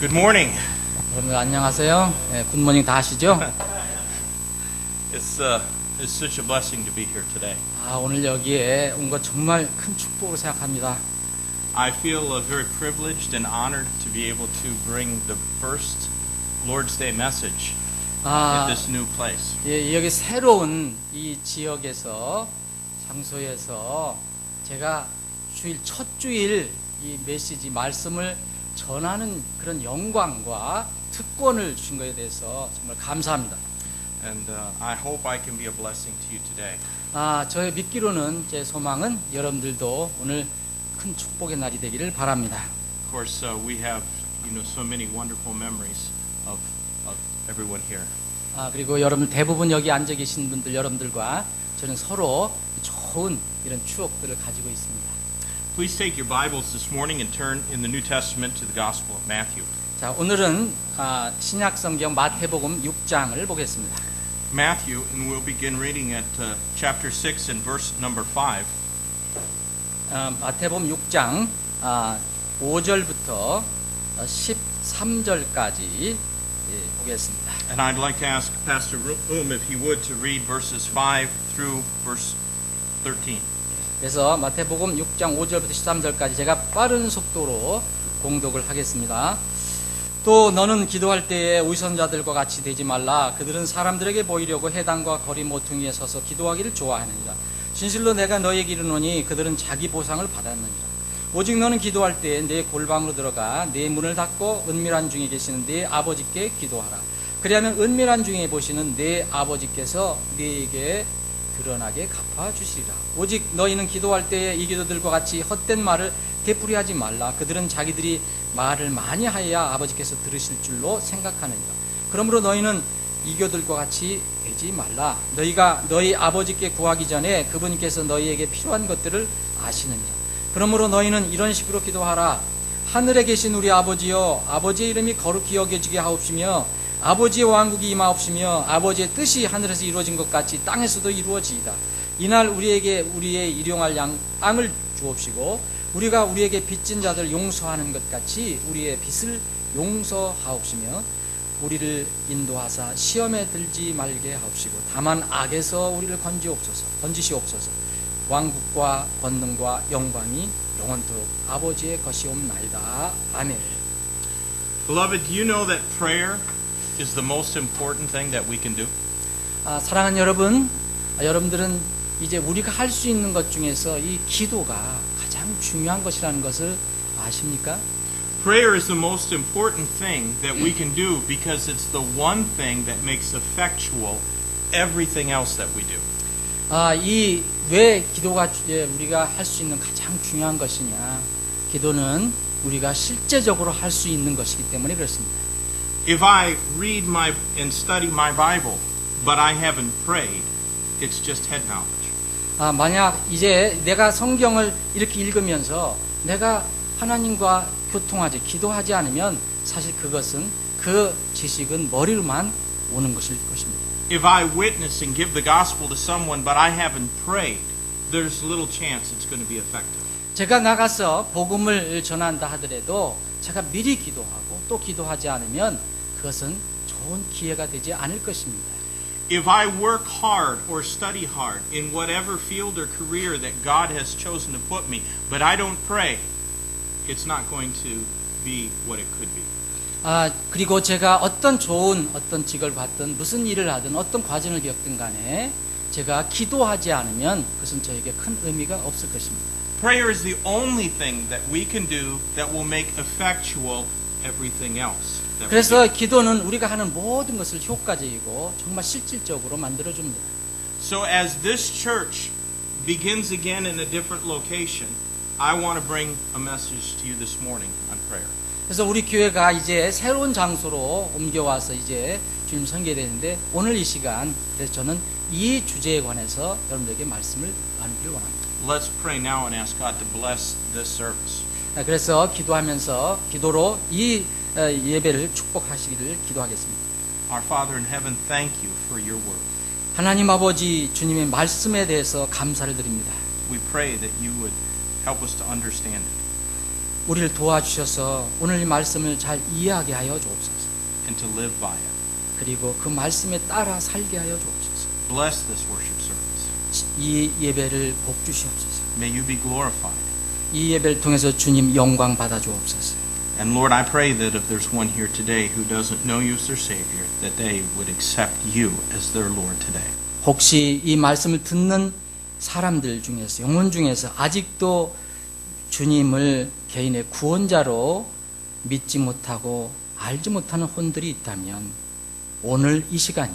Good morning. 여러분들 안녕하세요. 네, 굿모닝 다 하시죠? It's such a blessing to be here today. 오늘 여기에 온 것 정말 큰 축복으로 생각합니다. I feel very privileged and honored to be able to bring the first Lord's Day message at this new place. 예, 여기 새로운 이 지역에서 장소에서 제가 주일 첫 주일 이 메시지 말씀을 전하는 그런 영광과 특권을 주신 것에 대해서 정말 감사합니다. And I hope I can be a blessing to you today. 저의 믿기로는 제 소망은 여러분들도 오늘 큰 축복의 날이 되기를 바랍니다. Of course, we have so many wonderful memories of everyone here. 그리고 여러분 대부분 여기 앉아 계신 분들 여러분들과 저는 서로 좋은 이런 추억들을 가지고 있습니다. Please take your Bibles this morning and turn in the New Testament to the Gospel of Matthew. 자, 오늘은 신약 성경 마태복음 6장을 보겠습니다. Matthew, and we'll begin reading at chapter 6 and verse number 5. 마태복음 6장 5절부터 13절까지 보겠습니다. And I'd like to ask Pastor if he would to read verses 5 through verse 13. 그래서 마태복음 6장 5절부터 13절까지 제가 빠른 속도로 공독을 하겠습니다. 또 너는 기도할 때에 위선자들과 같이 되지 말라. 그들은 사람들에게 보이려고 회당과 거리 모퉁이에 서서 기도하기를 좋아하느니라. 진실로 내가 너에게 이르노니 그들은 자기 보상을 받았느니라. 오직 너는 기도할 때에 내 골방으로 들어가 내 문을 닫고 은밀한 중에 계시는 내 아버지께 기도하라. 그리하면 은밀한 중에 보시는 내 아버지께서 네게 드러나게 갚아주시리라. 오직 너희는 기도할 때에 이 기도들과 같이 헛된 말을 되풀이하지 말라. 그들은 자기들이 말을 많이 하여야 아버지께서 들으실 줄로 생각하느니라. 그러므로 너희는 이교들과 같이 되지 말라. 너희가 너희 아버지께 구하기 전에 그분께서 너희에게 필요한 것들을 아시느니라. 그러므로 너희는 이런 식으로 기도하라. 하늘에 계신 우리 아버지여, 아버지의 이름이 거룩히 여겨지게 하옵시며 아버지의 왕국이 임하옵시며 아버지의 뜻이 하늘에서 이루어진 것 같이 땅에서도 이루어지이다. 이날 우리에게 우리의 일용할 양을 주옵시고 우리가 우리에게 빚진 자들 용서하는 것 같이 우리의 빚을 용서하옵시며 우리를 인도하사 시험에 들지 말게 하옵시고 다만 악에서 우리를 건지시옵소서. 왕국과 권능과 영광이 영원토록 아버지의 것이옵나이다. 아멘. Beloved, do you know that prayer is the most important thing that we can do? 사랑하는 여러분, 여러분들은 이제 우리가 할 수 있는 것 중에서 이 기도가 가장 중요한 것이라는 것을 아십니까? Prayer is the most important thing that we can do because it's the one thing that makes effectual everything else that we do. 왜 기도가 우리가 할 수 있는 가장 중요한 것이냐? 기도는 우리가 실제적으로 할 수 있는 것이기 때문에 그렇습니다. If I read and study my Bible, but I haven't prayed, it's just head knowledge. 만약 이제 내가 성경을 이렇게 읽으면서 내가 하나님과 교통하지, 기도하지 않으면 사실 그것은 그 지식은 머리로만 오는 것일 것입니다. If I witness and give the gospel to someone, but I haven't prayed, there's little chance it's going to be effective. 제가 나가서 복음을 전한다 하더라도 제가 미리 기도하고 또 기도하지 않으면 그것은 좋은 기회가 되지 않을 것입니다. If I work hard or study hard in whatever field or career that God has chosen to put me, but I don't pray, it's not going to be what it could be. 그리고 제가 어떤 직을 받든 무슨 일을 하든 어떤 과정을 겪든 간에 제가 기도하지 않으면 그것은 저에게 큰 의미가 없을 것입니다. Prayer is the only thing that we can do that will make effectual everything else. 그래서 기도는 우리가 하는 모든 것을 효과적이고 정말 실질적으로 만들어줍니다. So as this church begins again in a different location, I want to bring a message to you this morning on prayer. 그래서 우리 교회가 이제 새로운 장소로 옮겨와서 이제 주님 섬기되는데 오늘 이 시간 그래서 저는 이 주제에 관해서 여러분들에게 말씀을 나누기를 원합니다. Let's pray now and ask God to bless this service. 그래서 기도로 이 예배를 축복하시기를 기도하겠습니다. Our Father in heaven, thank you for your word. 하나님 아버지 주님의 말씀에 대해서 감사를 드립니다. We pray that you would help us to understand it. 우리를 도와주셔서 오늘 이 말씀을 잘 이해하게 하여 주옵소서. and to live by it. 그리고 그 말씀에 따라 살게 하여 주옵소서. Bless this worship service. 이 예배를 복 주시옵소서. May you be glorified. 이 예배를 통해서 주님 영광 받아 주옵소서. And Lord, I pray that if there's one here today who doesn't know you as their Savior, that they would accept you as their Lord today. 혹시 이 말씀을 듣는 사람들 중에서, 영혼 중에서 아직도 주님을 개인의 구원자로 믿지 못하고 알지 못하는 혼들이 있다면 오늘 이 시간이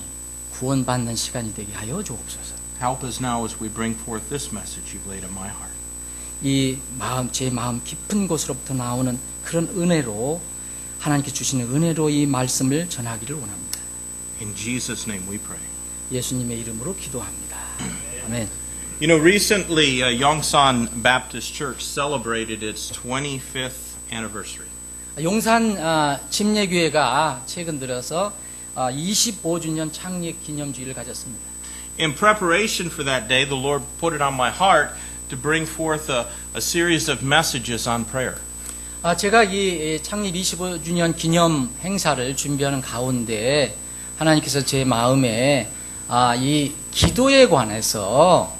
구원받는 시간이 되게 하여 주옵소서. Help us now as we bring forth this message you've laid on my heart. 이 마음, 제 마음 깊은 곳으로부터 나오는 그런 은혜로, 하나님께 주시는 은혜로 이 말씀을 전하기를 원합니다. In Jesus' name we pray. 예수님의 이름으로 기도합니다. 아멘. You know, recently Yongsan Baptist Church celebrated its 25th anniversary. 용산 침례교회가 최근 들어서 25주년 창립 기념주의를 가졌습니다. In preparation for that day, the Lord put it on my heart to bring forth a series of messages on prayer. 제가 이 창립 25주년 기념 행사를 준비하는 가운데 하나님께서 제 마음에 이 기도에 관해서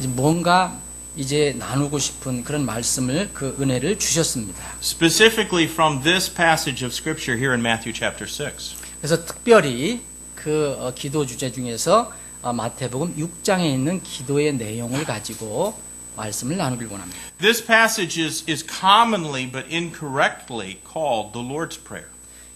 뭔가 이제 나누고 싶은 그런 말씀을, 그 은혜를 주셨습니다. Specifically from this passage of Scripture here in Matthew chapter 6. 그래서 특별히 그 기도 주제 중에서 마태복음 6장에 있는 기도의 내용을 가지고 말씀을 나누길 원합니다. This passage is commonly but incorrectly called the Lord's Prayer.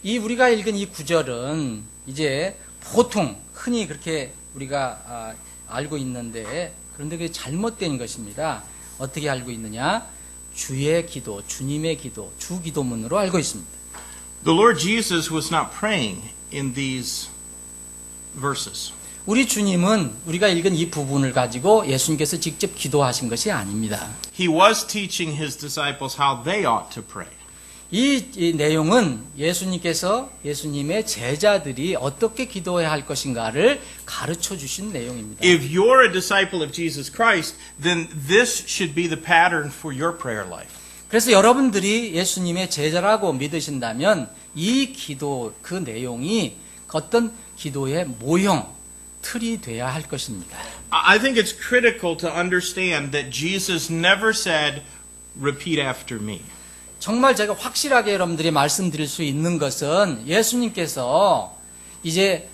이 우리가 읽은 이 구절은 이제 보통 흔히 그렇게 우리가 알고 있는데, 그런데 그게 잘못된 것입니다. 어떻게 알고 있느냐? 주의 기도, 주님의 기도, 주 기도문으로 알고 있습니다. The Lord Jesus was not praying in these verses. 우리 주님은 우리가 읽은 이 부분을 가지고 예수님께서 직접 기도하신 것이 아닙니다. He was teaching his disciples how they ought to pray. 이 내용은 예수님께서 예수님의 제자들이 어떻게 기도해야 할 것인가를 가르쳐 주신 내용입니다. If you're a disciple of Jesus Christ, then this should be the pattern for your prayer life. 그래서 여러분들이 예수님의 제자라고 믿으신다면 이 기도, 그 내용이 어떤 기도의 모형, 틀이 돼야 할 것입니다. I think it's critical to understand that Jesus never said, repeat after me. 정말 제가 확실하게 여러분들이 말씀드릴 수 있는 것은 예수님께서 이제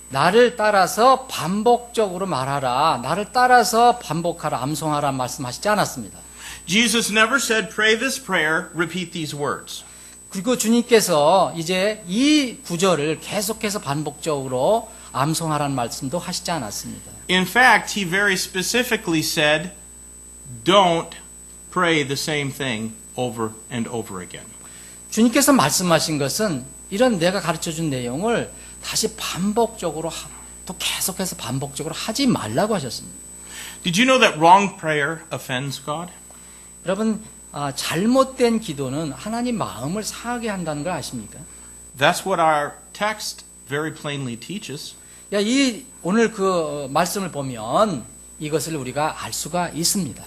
나를 따라서 반복적으로 말하라, 나를 따라서 반복하라, 암송하라 말씀하시지 않았습니다. Jesus never said, pray this prayer, repeat these words. 그리고 주님께서 이제 이 구절을 계속해서 반복적으로 암송하라는 말씀도 하시지 않았습니다. In fact, he very specifically said, don't pray the same thing over and over again. 주님께서 말씀하신 것은 이런 내가 가르쳐준 내용을 다시 반복적으로 또 계속해서 반복적으로 하지 말라고 하셨습니다. Did you know that wrong prayer offends God? 여러분, 잘못된 기도는 하나님 마음을 상하게 한다는 걸 아십니까? That's what our text very plainly teaches. 이 오늘 그 말씀을 보면 이것을 우리가 알 수가 있습니다.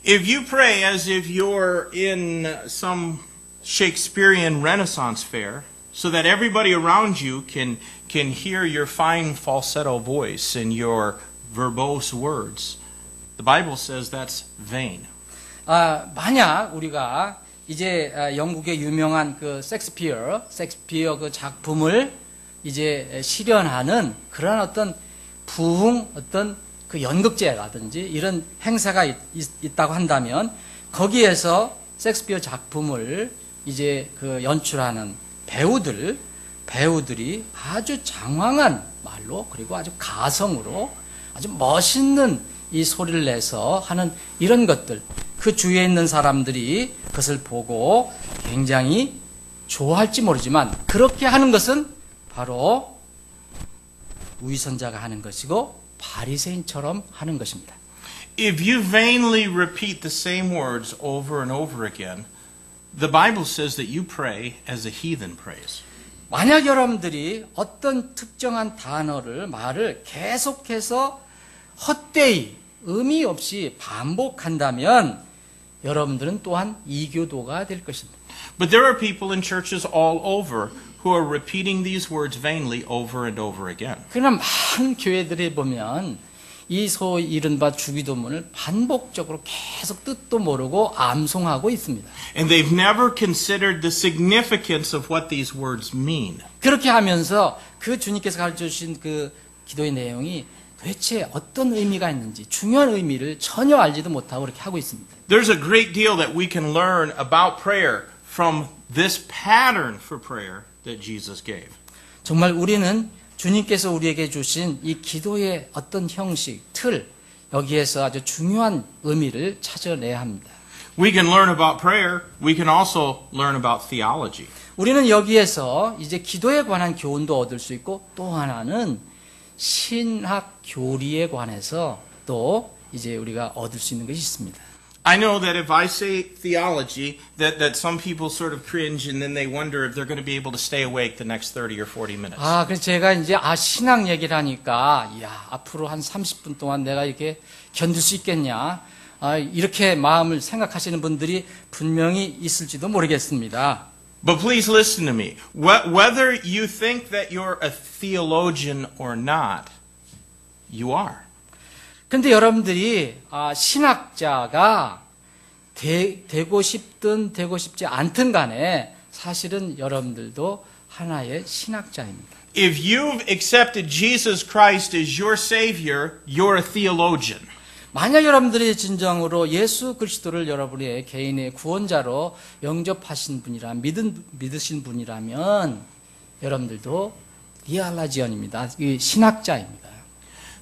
If you pray as if you're in some Shakespearean Renaissance fair, so that everybody around you can hear your fine falsetto voice and your verbose words, the Bible says that's vain. 만약 우리가 이제 영국의 유명한 그 셰익스피어 그 작품을 이제 실현하는 그런 어떤 어떤 그 연극제라든지 이런 행사가 있다고 한다면 거기에서 셰익스피어 작품을 이제 그 연출하는 배우들이 아주 장황한 말로, 그리고 아주 가성으로 아주 멋있는 이 소리를 내서 하는 이런 것들, 그 주위에 있는 사람들이 그것을 보고 굉장히 좋아할지 모르지만 그렇게 하는 것은 바로 위선자가 하는 것이고 바리새인처럼 하는 것입니다. If you vainly repeat the same words over and over again, the Bible says that you pray as a heathen prays. 만약 여러분들이 어떤 특정한 말을 계속해서 헛되이 의미 없이 반복한다면 여러분들은 또한 이교도가 될 것입니다. But there are people in churches all over who are repeating these words vainly over and over again. 그러나 많은 교회들에 보면 이 소위 이른바 주기도문을 반복적으로 계속 뜻도 모르고 암송하고 있습니다. And they've never considered the significance of what these words mean. 그렇게 하면서 그 주님께서 가르쳐 주신 그 기도의 내용이 도대체 어떤 의미가 있는지 중요한 의미를 전혀 알지도 못하고 그렇게 하고 있습니다. There's a great deal that we can learn about prayer from this pattern for prayer that Jesus gave. 정말 우리는 주님께서 우리에게 주신 이 기도의 어떤 형식, 틀, 여기에서 아주 중요한 의미를 찾아내야 합니다. We can learn about prayer. We can also learn about theology. 우리는 여기에서 이제 기도에 관한 교훈도 얻을 수 있고 또 하나는 신학 교리에 관해서 또 이제 우리가 얻을 수 있는 것이 있습니다. I know that if I say theology, that some people sort of cringe and then they wonder if they're going to be able to stay awake the next 30 or 40 minutes. 그래서 제가 이제 신학 얘기를 하니까 앞으로 한 30분 동안 내가 이렇게 견딜 수 있겠냐? 이렇게 마음을 생각하시는 분들이 분명히 있을지도 모르겠습니다. But please listen to me. Whether you think that you're a theologian or not, you are. 근데 여러분들이 신학자가 되고 싶든 되고 싶지 않든 간에 사실은 여러분들도 하나의 신학자입니다. If you've accepted Jesus Christ as your Savior, you're a theologian. 만약 여러분들이 진정으로 예수 그리스도를 여러분의 개인의 구원자로 영접하신 믿으신 분이라면 여러분들도 디알라지언입니다. 신학자입니다.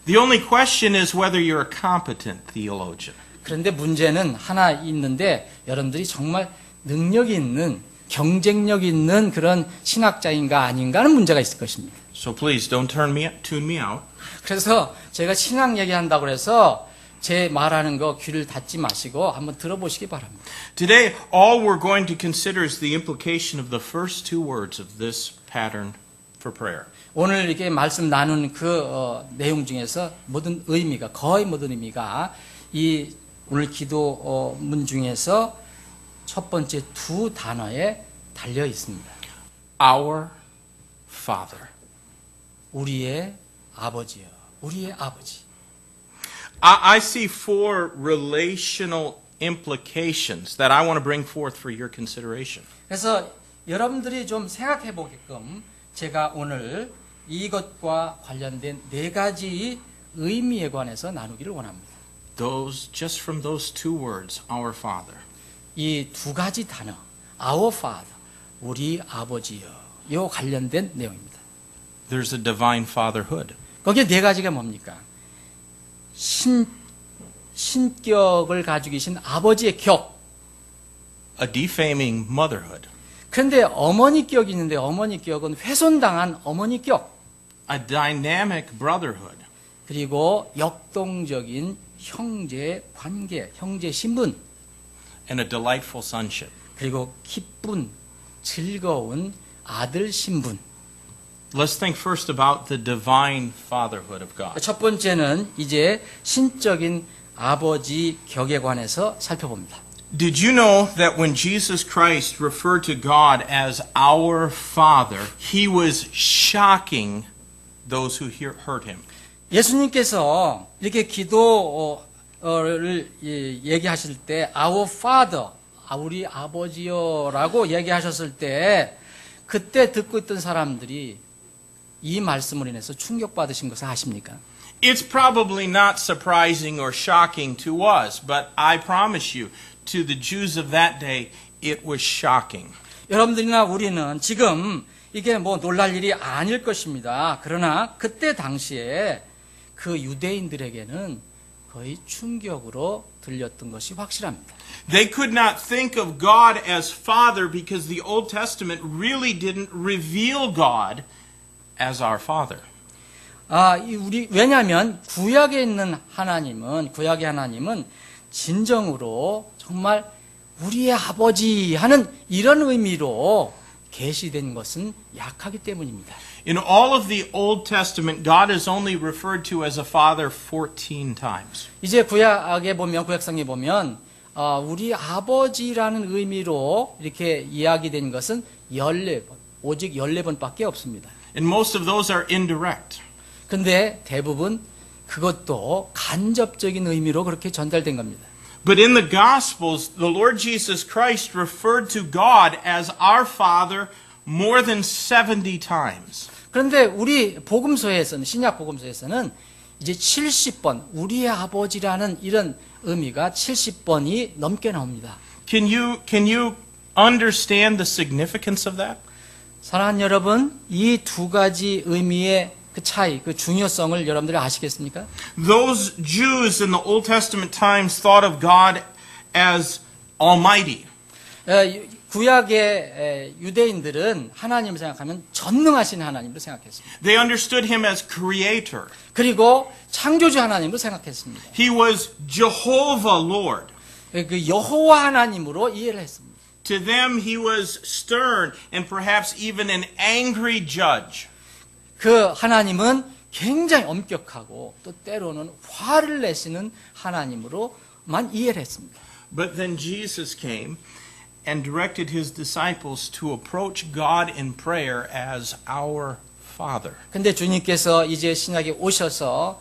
The only question is whether you're a competent theologian. 그런데 문제는 하나 있는데 여러분들이 정말 능력이 있는 경쟁력 있는 그런 신학자인가 아닌가 하는 문제가 있을 것입니다. So please don't tune me out. 그래서 제가 신학 얘기한다고 해서 제 말하는 거 귀를 닫지 마시고 한번 들어보시기 바랍니다. Today, all we're going to consider is the implication of the first two words of this pattern for prayer. 오늘 이렇게 말씀 나눈 그 내용 중에서 거의 모든 의미가 이 오늘 기도문 중에서 첫 번째 두 단어에 달려 있습니다. Our Father. 우리의 아버지요. 우리의 아버지. I see four relational implications that I want to bring forth for your consideration. 그래서 여러분들이 좀 생각해 보게끔 제가 오늘 이것과 관련된 네 가지 의미에 관해서 나누기를 원합니다. Just from those two words, our Father. 이 두 가지 단어, our Father, 우리 아버지요, 요 관련된 내용입니다. There's a divine fatherhood. 거기에 네 가지가 뭡니까? 신격을 가지고 계신 아버지의 격. A defaming motherhood. 그런데 어머니 격이 있는데 어머니 격은 훼손당한 어머니 격. A dynamic brotherhood. 그리고 역동적인 형제 관계, 형제 신분. And a delightful sonship. 그리고 기쁜, 즐거운 아들 신분. Let's think first about the divine fatherhood of God. 첫 번째는 이제 신적인 아버지 격에 관해서 살펴봅니다. Did you know that when Jesus Christ referred to God as our Father, he was shocking those who heard him? 예수님께서 이렇게 기도를 얘기하실 때 Our Father, 우리 아버지요라고 얘기하셨을 때 그때 듣고 있던 사람들이 이 말씀을 인해서 충격받으신 것을 아십니까? It's probably not surprising or shocking to us, but I promise you, to the Jews of that day, it was shocking. 여러분들이나 우리는 지금 이게 뭐 놀랄 일이 아닐 것입니다. 그러나 그때 당시에 그 유대인들에게는 거의 충격으로 들렸던 것이 확실합니다. They could not think of God as Father because the Old Testament really didn't reveal God as our Father. 왜냐하면 구약에 있는 구약의 하나님은 진정으로 정말 우리의 아버지 하는 이런 의미로 계시된 것은 약하기 때문입니다. In all of the Old Testament, God is only referred to as a father 14 times. 이제 구약에 보면 구약성에 보면 우리 아버지라는 의미로 이렇게 이야기된 것은 14번, 오직 14번밖에 없습니다. And most of those are indirect. 근데 대부분 그것도 간접적인 의미로 그렇게 전달된 겁니다. But in the Gospels, the Lord Jesus Christ referred to God as our Father more than 70 times. 그런데 우리 복음서에서는, 신약 복음서에서는 이제 70번, 우리의 아버지라는 이런 의미가 70번이 넘게 나옵니다. Can you understand the significance of that? 사랑하는 여러분, 이 두 가지 의미의 그 차이, 그 중요성을 여러분들이 아시겠습니까? Those Jews in the Old Testament times thought of God as Almighty. 구약의 유대인들은 하나님을 생각하면 전능하신 하나님으로 생각했습니다. They understood him as creator. 그리고 창조주 하나님으로 생각했습니다. He was Jehovah Lord. 그 여호와 하나님으로 이해를 했습니다. To them he was stern and perhaps even an angry judge. 그 하나님은 굉장히 엄격하고 또 때로는 화를 내시는 하나님으로만 이해를 했습니다. But then Jesus came and directed his disciples to approach God in prayer as our Father. 근데 주님께서 이제 신약에 오셔서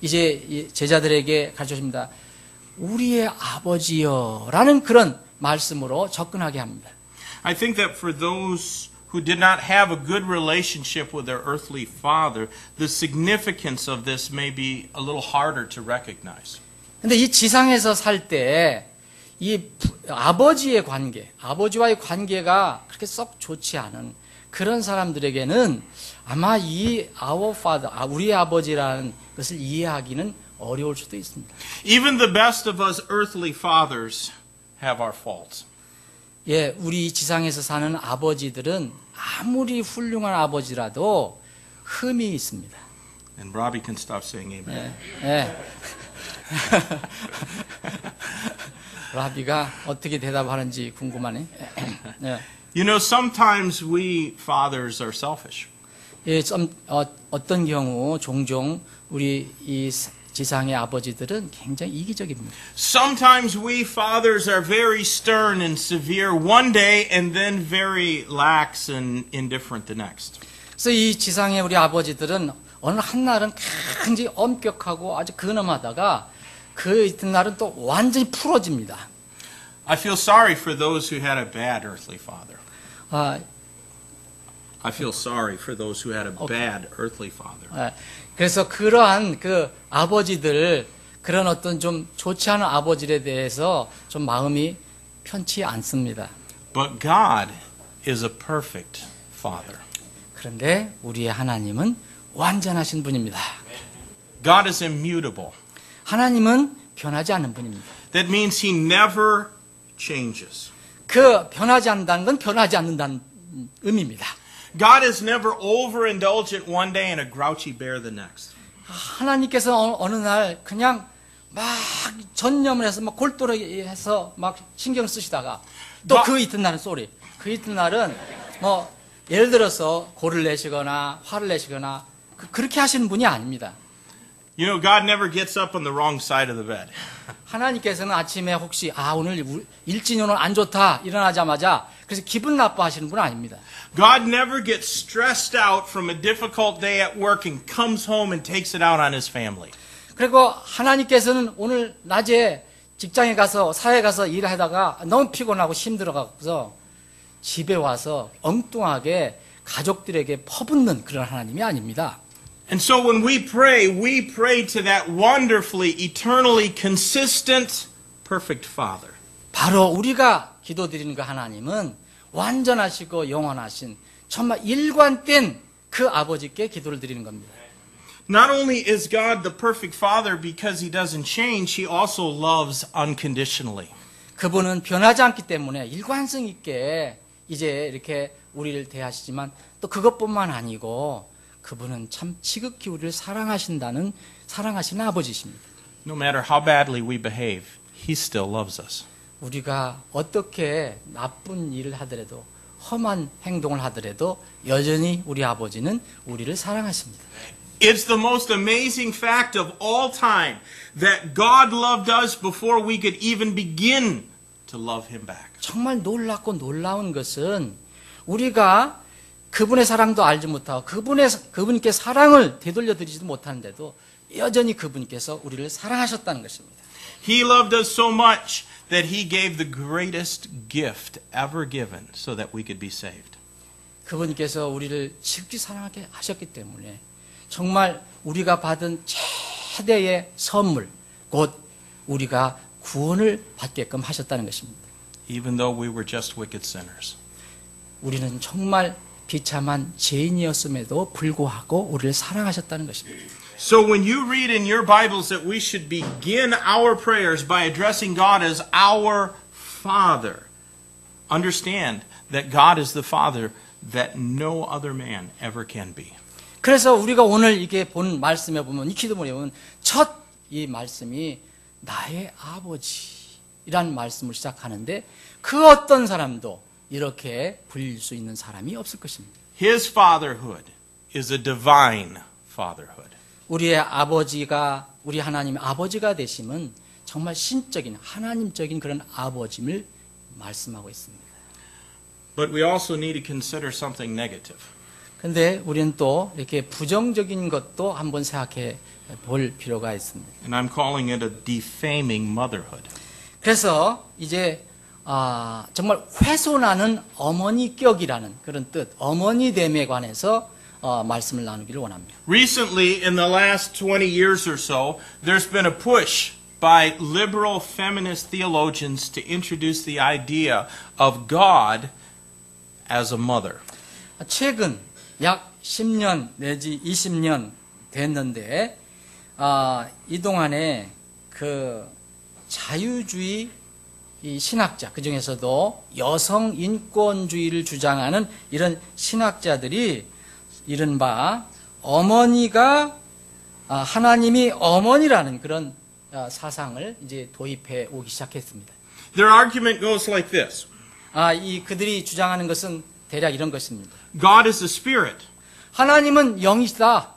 이제 제자들에게 가르쳐 줍니다. 우리의 아버지여라는 그런 말씀으로 접근하게 합니다. I think that for those who did not have a good relationship with their earthly father, the significance of this may be a little harder to recognize. 근데 이 지상에서 살 때 이 아버지의 관계, 아버지와의 관계가 그렇게 썩 좋지 않은 그런 사람들에게는 아마 이 our father, 우리의 아버지라는 것을 이해하기는 어려울 수도 있습니다. Even the best of us earthly fathers have our faults. 예, 우리 지상에서 사는 아버지들은 아무리 훌륭한 아버지라도 흠이 있습니다. And Robbie can stop saying amen. 예. 라비가 어떻게 대답하는지 궁금하네. 예. You know, sometimes we fathers are selfish. 예, 어떤 경우 종종 우리 이 지상의 아버지들은 굉장히 이기적입니다. Sometimes we fathers are very stern and severe one day and then very lax and indifferent the next. 그래서 이 지상의 우리 아버지들은 어느 한날은 굉장히 엄격하고 아주 근엄하다가 그 이튿날은 또 완전히 풀어집니다. I feel sorry for those who had a bad earthly father. I feel sorry for those who had a bad earthly father. 그래서 그러한 그 아버지들, 그런 어떤 좀 좋지 않은 아버지에 대해서 좀 마음이 편치 않습니다. But God is a perfect father. 그런데 우리의 하나님은 완전하신 분입니다. God is immutable. 하나님은 변하지 않는 분입니다. That means he never changes. 그 변하지 않는다는 건 변하지 않는다는 의미입니다. God is never overindulgent one day and a grouchy bear the next. 하나님께서 어느 날 그냥 막 전념을 해서 막 골똘하게 해서 막 신경 쓰시다가 또 그 이튿날은 쏘리. 그 이튿날은 뭐 예를 들어서 고를 내시거나 화를 내시거나 그렇게 하시는 분이 아닙니다. You know, God never gets up on the wrong side of the bed. 하나님께서는 아침에 혹시 오늘 일진이 오늘 안 좋다 일어나자마자 그래서 기분 나빠하시는 분 아닙니다. God never gets stressed out from a difficult day at work and comes home and takes it out on his family. 그리고 하나님께서는 오늘 낮에 직장에 가서 사회에 가서 일하다가 너무 피곤하고 힘들어가서 집에 와서 엉뚱하게 가족들에게 퍼붓는 그런 하나님이 아닙니다. And so when we pray to that wonderfully, eternally consistent, perfect Father. 바로 우리가 기도드리는 그 하나님은 완전하시고 영원하신 정말 일관된 그 아버지께 기도를 드리는 겁니다. Not only is God the perfect Father because he doesn't change, he also loves unconditionally. 그분은 변하지 않기 때문에 일관성 있게 이제 이렇게 우리를 대하시지만 또 그것뿐만 아니고 그분은 참 지극히 우리를 사랑하시는 아버지십니다. No matter how badly we behave, he still loves us. 우리가 어떻게 나쁜 일을 하더라도 험한 행동을 하더라도 여전히 우리 아버지는 우리를 사랑하십니다. It's the most amazing fact of all time that God loved us before we could even begin to love Him back. 정말 놀랍고 놀라운 것은 우리가 그분의 사랑도 알지 못하고 그분께 사랑을 되돌려 드리지도 못하는데도 여전히 그분께서 우리를 사랑하셨다는 것입니다. He loved us so much that He gave the greatest gift ever given so that we could be saved. 그분께서 우리를 지극히 사랑하게 하셨기 때문에 정말 우리가 받은 최대의 선물, 곧 우리가 구원을 받게끔 하셨다는 것입니다. Even though we were just wicked sinners. 우리는 정말 비참한 죄인이었음에도 불구하고 우리를 사랑하셨다는 것입니다. So when you read in your Bibles that we should begin our prayers by addressing God as our Father, understand that God is the Father that no other man ever can be. 그래서 우리가 오늘 이게 본 말씀에 보면 이 기도문에 보면 첫 이 말씀이 나의 아버지라는 말씀을 시작하는데 그 어떤 사람도 이렇게 불릴 수 있는 사람이 없을 것입니다. His fatherhood is a divine fatherhood. 우리의 아버지가 우리 하나님의 아버지가 되심은 정말 신적인 하나님적인 그런 아버짐을 말씀하고 있습니다. But we also need to consider something negative. 그런데 우리는 또 이렇게 부정적인 것도 한번 생각해 볼 필요가 있습니다. And I'm calling it a defaming motherhood. 그래서 이제 정말 훼손하는 어머니격이라는 그런 뜻, 어머니됨에 관해서 말씀을 나누기를 원합니다. Recently, in the last 20 years or so, there's been a push by liberal feminist theologians to introduce the idea of God as a mother. 최근 약 10년 내지 20년 됐는데 이 동안에 그 자유주의 이 신학자, 그 중에서도 여성 인권주의를 주장하는 이런 신학자들이 이른바 어머니가 하나님이 어머니라는 그런 사상을 이제 도입해 오기 시작했습니다. Their argument goes like this. 그들이 주장하는 것은 대략 이런 것입니다. God is a spirit. 하나님은 영이시다.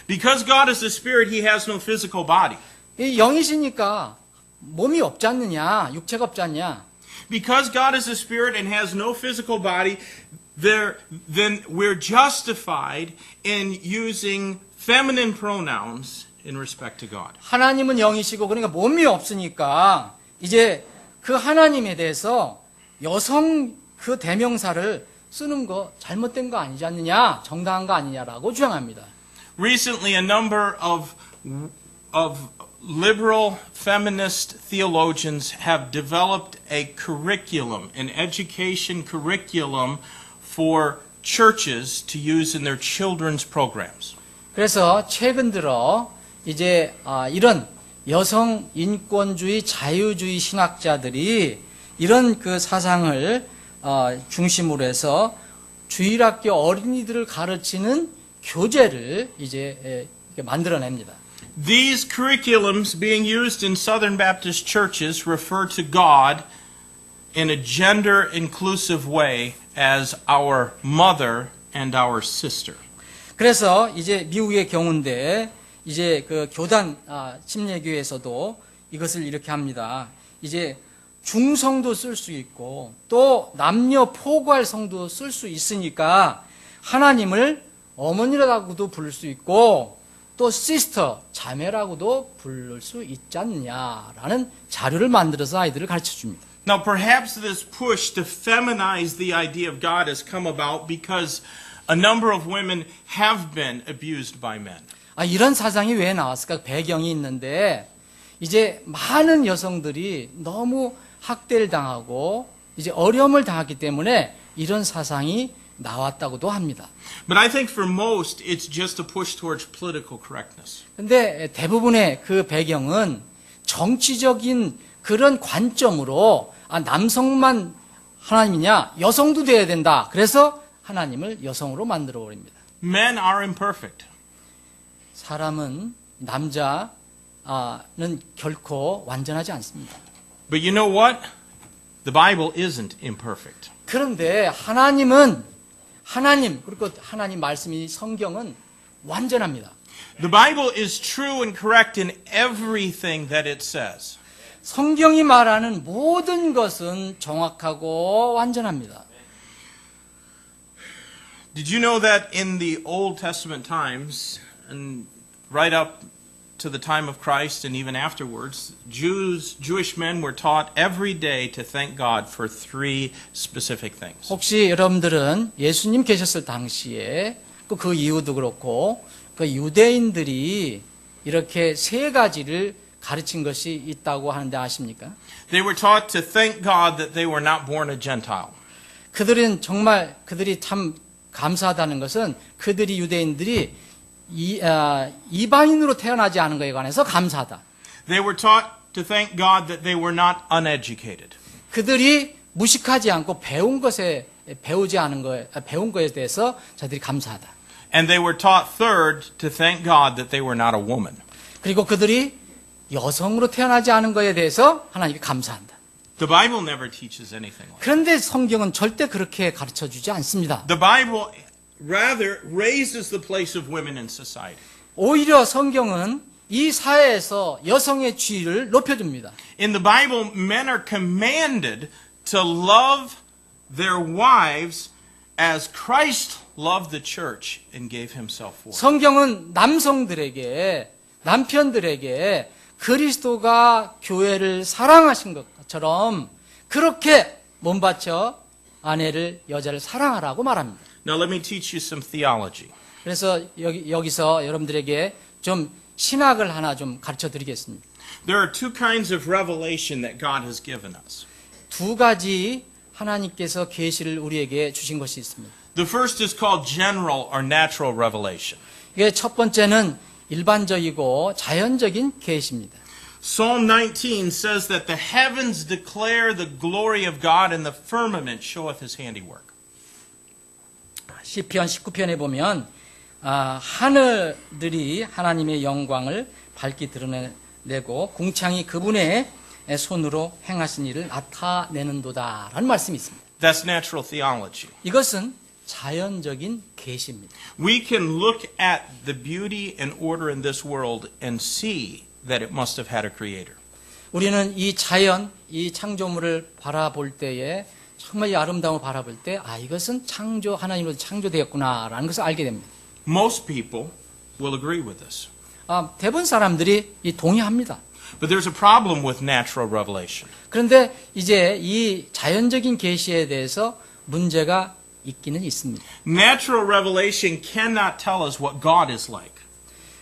Because God is a spirit, He has no physical body. 이 영이시니까 몸이 없지 않느냐, 육체가 없지 않냐. Because God is a spirit and has no physical body, then we're justified in using feminine pronouns in respect to God. 하나님은 영이시고 그러니까 몸이 없으니까 이제 그 하나님에 대해서 여성 그 대명사를 쓰는 거 잘못된 거 아니지 않느냐, 정당한 거 아니냐라고 주장합니다. Recently, a number of liberal feminist theologians have developed a curriculum, an education curriculum for churches to use in their children's programs. 그래서 최근 들어 이제 이런 여성 인권주의, 자유주의 신학자들이 이런 그 사상을 중심으로 해서 주일학교 어린이들을 가르치는 교재를 이제 만들어냅니다. These curriculums being used in Southern Baptist churches refer to God in a gender-inclusive way as our mother and our sister. 그래서 이제 미국의 경우인데 이제 그 교단 침례교회에서도 이것을 이렇게 합니다. 이제 중성도 쓸 수 있고 또 남녀 포괄 성도 쓸 수 있으니까 하나님을 어머니라고도 부를 수 있고 또 시스터, 자매라고도 부를 수 있지 않냐라는 자료를 만들어서 아이들을 가르쳐 줍니다. Now, perhaps this push to feminize the idea of God has come about because a number of women have been abused by men. 이런 사상이 왜 나왔을까? 배경이 있는데 이제 많은 여성들이 너무 학대를 당하고 이제 어려움을 당했기 때문에 이런 사상이 나왔다고도 합니다. But I think for most, it's just a push towards political correctness. 근데 대부분의 그 배경은 정치적인 그런 관점으로 남성만 하나님이냐, 여성도 돼야 된다. 그래서 하나님을 여성으로 만들어 버립니다. Men are imperfect. 사람은 남자는 결코 완전하지 않습니다. But you know what? The Bible isn't imperfect. 그런데 하나님 그리고 하나님 말씀이 성경은 완전합니다. The Bible is true and correct in everything that it says. 성경이 말하는 모든 것은 정확하고 완전합니다. Did you know that in the Old Testament times, and right up to the time of Christ and even afterwards, Jewish men were taught every day to thank God for three specific things. 혹시 여러분들은 예수님 계셨을 당시에 그 이후도 그렇고 그 유대인들이 이렇게 세 가지를 가르친 것이 있다고 하는데 아십니까? They were taught to thank God that they were not born a Gentile. 그들이 참 감사하다는 것은 그들이 유대인들이 이방인으로 태어나지 않은 것에 관해서 감사하다. They were taught to thank God that they were not uneducated. 그들이 무식하지 않고 배운 거에 대해서 저들이 감사하다. And they were taught third to thank God that they were not a woman. 그리고 그들이 여성으로 태어나지 않은 것에 대해서 하나님께 감사한다. The Bible never teaches anything like that. 그런데 성경은 절대 그렇게 가르쳐 주지 않습니다. The Bible rather raises the place of women in society. 오히려 성경은 이 사회에서 여성의 지위를 높여줍니다. In the Bible, men are commanded to love their wives as Christ loved the church and gave himself for it. 성경은 남편들에게 그리스도가 교회를 사랑하신 것처럼 그렇게 몸바쳐 여자를 사랑하라고 말합니다. Now let me teach you some theology. 그래서 여기서 여러분들에게 좀 신학을 하나 좀 가르쳐 드리겠습니다. There are two kinds of revelation that God has given us. 두 가지 하나님께서 계시를 우리에게 주신 것이 있습니다. The first is called general or natural revelation. 이게 첫 번째는 일반적이고 자연적인 계시입니다. Psalm 19 says that the heavens declare the glory of God and the firmament showeth his handiwork. 시편 19편에 보면 하늘들이 하나님의 영광을 밝히 드러내고 궁창이 그분의 손으로 행하신 일을 나타내는도다라는 말씀이 있습니다. That's natural theology. 이것은 자연적인 계시입니다. We can look at the beauty and order in this world and see that it must have had a creator. 우리는 이 창조물을 바라볼 때에 정말 이 아름다움을 바라볼 때 이것은 하나님으로 창조되었구나라는 것을 알게 됩니다. Most people will agree with this. 대부분 사람들이 동의합니다. But there's a problem with natural revelation. 그런데 이제 이 자연적인 계시에 대해서 문제가 있기는 있습니다. Natural revelation cannot tell us what God is like.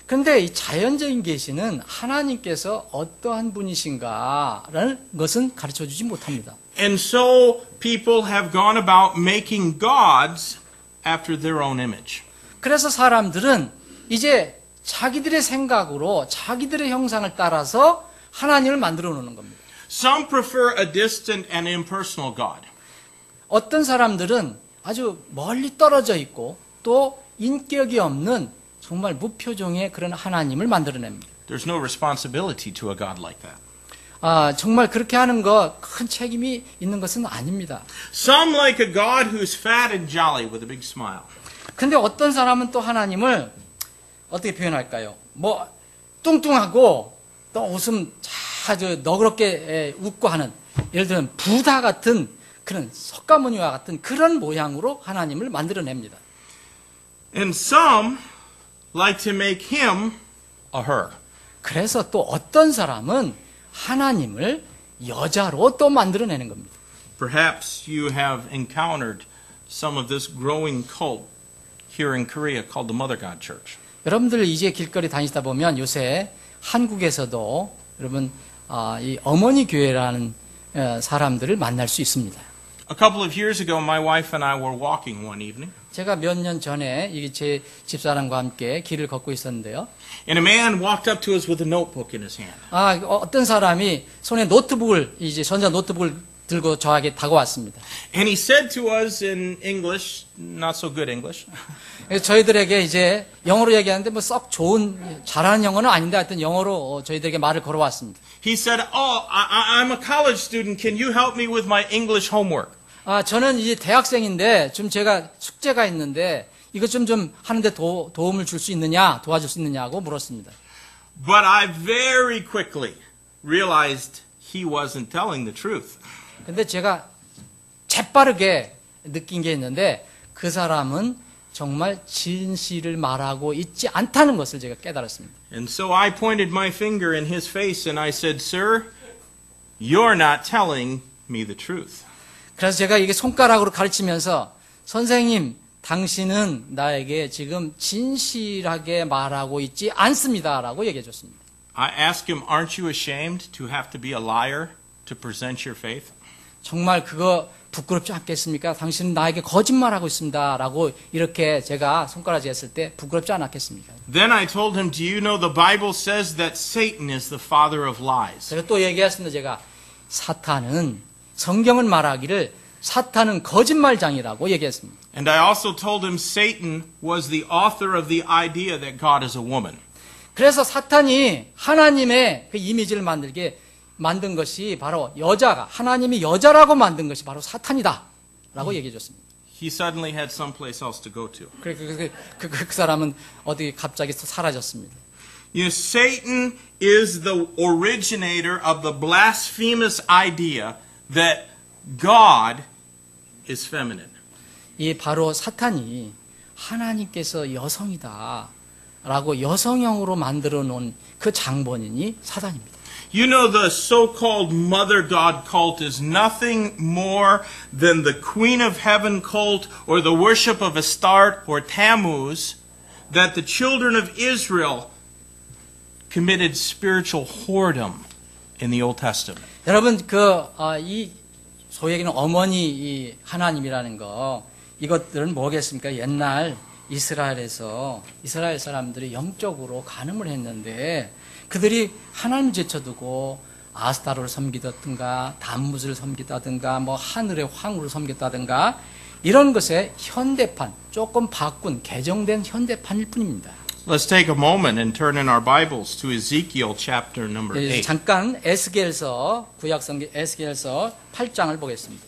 그런데 이 자연적인 계시는 하나님께서 어떠한 분이신가라는 것은 가르쳐 주지 못합니다. And so people have gone about making gods after their own image. 그래서 사람들은 이제 자기들의 생각으로 자기들의 형상을 따라서 하나님을 만들어 놓는 겁니다. Some prefer a distant and impersonal God. 어떤 사람들은 아주 멀리 떨어져 있고 또 인격이 없는 정말 무표정의 그런 하나님을 만들어냅니다. There's no responsibility to a God like that. 정말 그렇게 하는 거 큰 책임이 있는 것은 아닙니다. Some like a God who's fat and jolly with a big smile. 근데 어떤 사람은 또 하나님을 어떻게 표현할까요? 뚱뚱하고 또 웃음 아주 너그럽게 웃고 하는 예를 들면 부다 같은 그런 석가모니와 같은 그런 모양으로 하나님을 만들어냅니다. And some like to make him a her. 그래서 또 어떤 사람은 하나님을 여자로 또 만들어내는 겁니다. Perhaps you have encountered some of this growing cult here in Korea called the Mother God Church. 여러분들 이제 길거리 다니시다 보면 요새 한국에서도 여러분 이 어머니 교회라는 사람들을 만날 수 있습니다. A couple of years ago, my wife and I were walking one evening. 제가 몇 년 전에 제 집사람과 함께 길을 걷고 있었는데요. And a man walked up to us with a notebook in his hand. 어떤 사람이 손에 노트북을 전자 노트북을 들고 저에게 다가왔습니다. And he said to us in English, not so good English. 저희들에게 이제 영어로 얘기하는데 썩 잘하는 영어는 아닌데 하여튼 영어로 저희들에게 말을 걸어왔습니다. He said, I'm a college student. Can you help me with my English homework? 저는 이제 대학생인데 지금 제가 숙제가 있는데 이것 좀 하는데 도움을 줄 수 있느냐, 도와줄 수 있느냐고 물었습니다. But I very quickly realized he wasn't telling the truth. 근데 제가 재빠르게 느낀 게 있는데 그 사람은 정말 진실을 말하고 있지 않다는 것을 제가 깨달았습니다. And so I pointed my finger in his face and I said, Sir, you're not telling me the truth. 그래서 제가 이게 손가락으로 가르치면서 선생님, 당신은 나에게 지금 진실하게 말하고 있지 않습니다라고 얘기해 줬습니다. I asked him, aren't you ashamed to have to be a liar to present your faith? 정말 그거 부끄럽지 않겠습니까? 당신은 나에게 거짓말하고 있습니다라고 이렇게 제가 손가락질 했을 때 부끄럽지 않았겠습니까? Then I told him, do you know the Bible says that Satan is the father of lies? 제가 또 얘기했습니다. 제가 사탄은 성경은 말하기를 사탄은 거짓말장이라고 얘기했습니다. And I also told him Satan was the author of the idea that God is a woman. 그래서 사탄이 하나님의 그 이미지를 만든 것이 바로 여자가, 하나님이 여자라고 만든 것이 바로 사탄이다 라고 얘기해 줬습니다. He suddenly had someplace else to go to. 그 사람은 어디 갑자기 사라졌습니다. You know, Satan is the originator of the blasphemous idea that God is feminine. 이 바로 사탄이 하나님께서 여성이다 라고 여성형으로 만들어 놓은 그 장본인이 사탄입니다. You know, the so-called mother god cult is nothing more than the queen of heaven cult or the worship of Astarte or Tammuz that the children of Israel committed spiritual whoredom in the Old Testament. 여러분 이 소위 얘기는 어머니 이 하나님이라는 거 이것들은 뭐겠습니까? 옛날 이스라엘 사람들이 영적으로 간음을 했는데 그들이 하나님 제쳐두고 아스타로를 섬기다든가 담무즈를 섬기다든가 뭐 하늘의 황후를 섬겼다든가 이런 것의 현대판 조금 바꾼 개정된 현대판일 뿐입니다. Let's take a moment and turn in our Bibles to Ezekiel chapter number 8. 잠깐 에스겔서 구약성경 에스겔서 8장을 보겠습니다.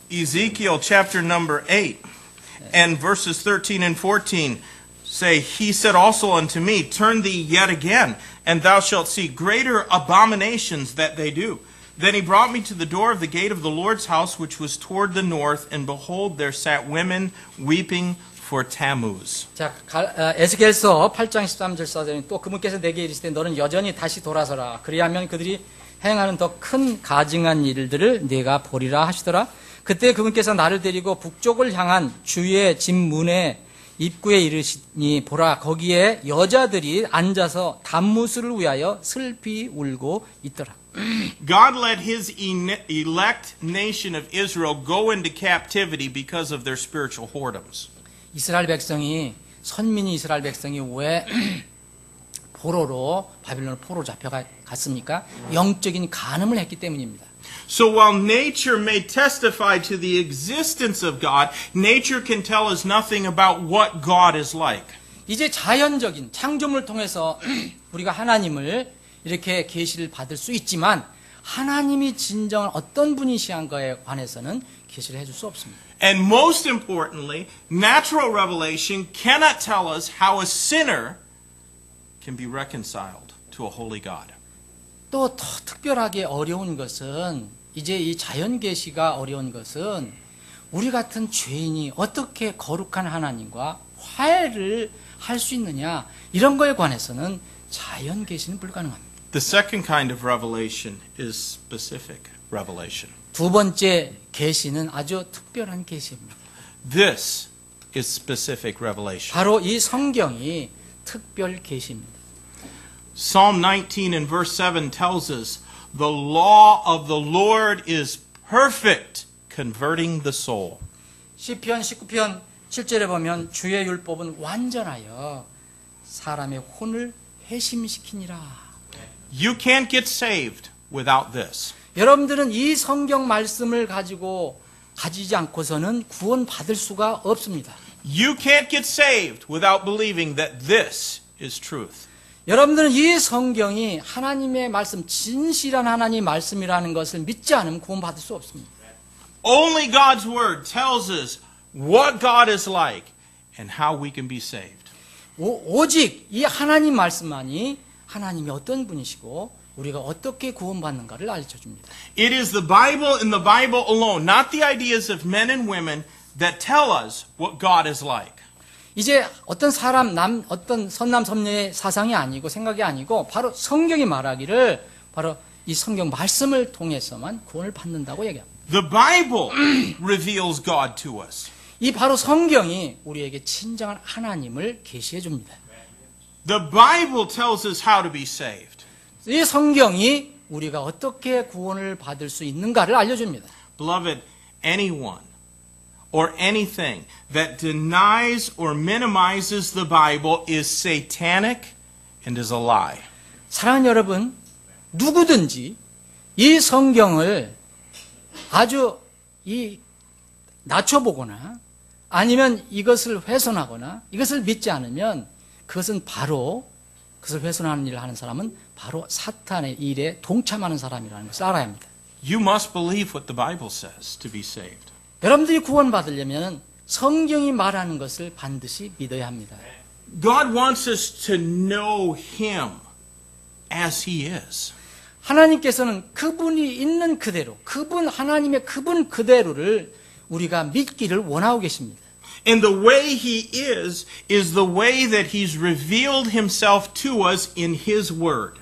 Ezekiel chapter number 8 and verses 13 and 14 say, He said also unto me, Turn thee yet again, and thou shalt see greater abominations that they do. Then he brought me to the door of the gate of the Lord's house, which was toward the north, and behold, there sat women weeping for Tammuz. 자, 에스겔서 8장 13절 사절에 또 그분께서 내게 이르시되 너는 여전히 다시 돌아서라. 그리하면 그들이 행하는 더 큰 가증한 일들을 네가 보리라 하시더라. 그때 그분께서 나를 데리고 북쪽을 향한 주의 집 문에 입구에 이르시니 보라 거기에 여자들이 앉아서 담무스를 위하여 슬피 울고 있더라. God let his elect nation of Israel go into captivity because of their spiritual whoredoms. 선민이 이스라엘 백성이 왜 바빌론 포로로 잡혀갔습니까? 영적인 간음을 했기 때문입니다. So while nature may testify to the existence of God, nature can tell us nothing about what God is like. 이제 자연적인 창조물을 통해서 우리가 하나님을 이렇게 계시를 받을 수 있지만 하나님이 진정한 어떤 분이시한 거에 관해서는 계시를 해줄 수 없습니다. And most importantly, natural revelation cannot tell us how a sinner can be reconciled to a holy God. 또 더 특별하게 어려운 것은 이제 이 자연 계시가 어려운 것은 우리 같은 죄인이 어떻게 거룩한 하나님과 화해를 할 수 있느냐 이런 거에 관해서는 자연 계시는 불가능합니다. The second kind of revelation is specific revelation. 두 번째 계시는 아주 특별한 계시입니다. This is specific revelation. 바로 이 성경이 특별 계시입니다. Psalm 19 and verse 7 tells us, The law of the Lord is perfect, converting the soul. 시편 19편 7절에 보면 주의 율법은 완전하여 사람의 혼을 회심시키니라. You can't get saved without this. 여러분들은 이 성경 말씀을 가지지 않고서는 구원받을 수가 없습니다. You can't get saved without believing that this is truth. 여러분들은 이 성경이 하나님의 말씀, 진실한 하나님의 말씀이라는 것을 믿지 않으면 구원받을 수 없습니다. Only God's Word tells us what God is like, and how we can be saved. 오직 이 하나님 말씀만이 하나님이 어떤 분이시고 우리가 어떻게 구원받는가를 알려줍니다. It is the Bible and the Bible alone, not the ideas of men and women, that tell us what God is like. 이제 어떤 어떤 선남 선녀의 사상이 아니고 생각이 아니고 바로 성경이 말하기를 바로 이 성경 말씀을 통해서만 구원을 받는다고 얘기합니다. The Bible reveals God to us. 이 바로 성경이 우리에게 진정한 하나님을 계시해 줍니다. The Bible tells us how to be saved. 이 성경이 우리가 어떻게 구원을 받을 수 있는가를 알려줍니다. Beloved, anyone or anything that denies or minimizes the Bible is satanic and is a lie. 사랑하는 여러분, 누구든지 이 성경을 아주 낮춰보거나 아니면 이것을 훼손하거나 이것을 믿지 않으면 그것은 바로 그것을 훼손하는 일을 하는 사람은 바로 사탄의 일에 동참하는 사람이라는 것을 알아야 합니다. You must believe what the Bible says to be saved. 여러분들이 구원받으려면 성경이 말하는 것을 반드시 믿어야 합니다. God wants us to know Him as He is. 하나님께서는 그분이 있는 그대로, 하나님의 그분 그대로를 우리가 믿기를 원하고 계십니다. And the way He is the way that He's revealed Himself to us in His Word.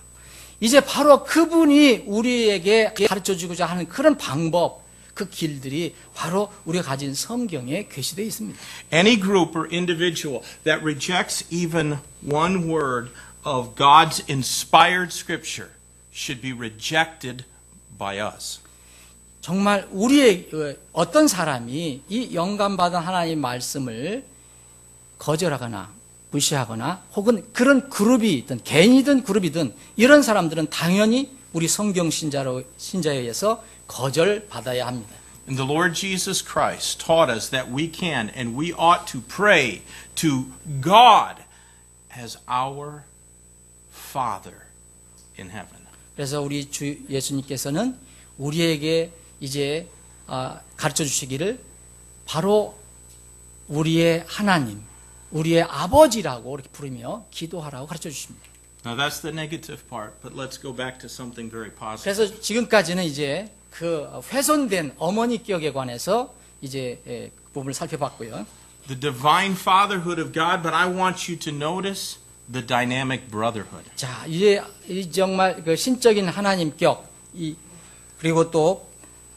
이제 바로 그분이 우리에게 가르쳐주고자 하는 그런 방법, 그 길들이 바로 우리가 가진 성경에 게시되어 있습니다. Any group or individual that rejects even one word of God's inspired Scripture should be rejected by us. 정말 우리의 어떤 사람이 이 영감받은 하나님의 말씀을 거절하거나 무시하거나 혹은 그런 그룹이 있든 개인이든 그룹이든 이런 사람들은 당연히 우리 성경 신자에 의해서 거절받아야 합니다. And the Lord Jesus Christ taught us that we can and we ought to pray to God as our Father in heaven. 그래서 우리 주 예수님께서는 우리에게 이제 가르쳐 주시기를 바로 우리의 하나님, 우리의 아버지라고 이렇게 부르며 기도하라고 가르쳐 주십니다. Now that's the negative part, but let's go back to something very positive. 그래서 지금까지는 이제 그 훼손된 어머니 격에 관해서 이제 그 부분을 살펴봤고요. The divine fatherhood of God, but I want you to notice the dynamic brotherhood. 자, 이제 정말 그 신적인 하나님 격, 그리고 또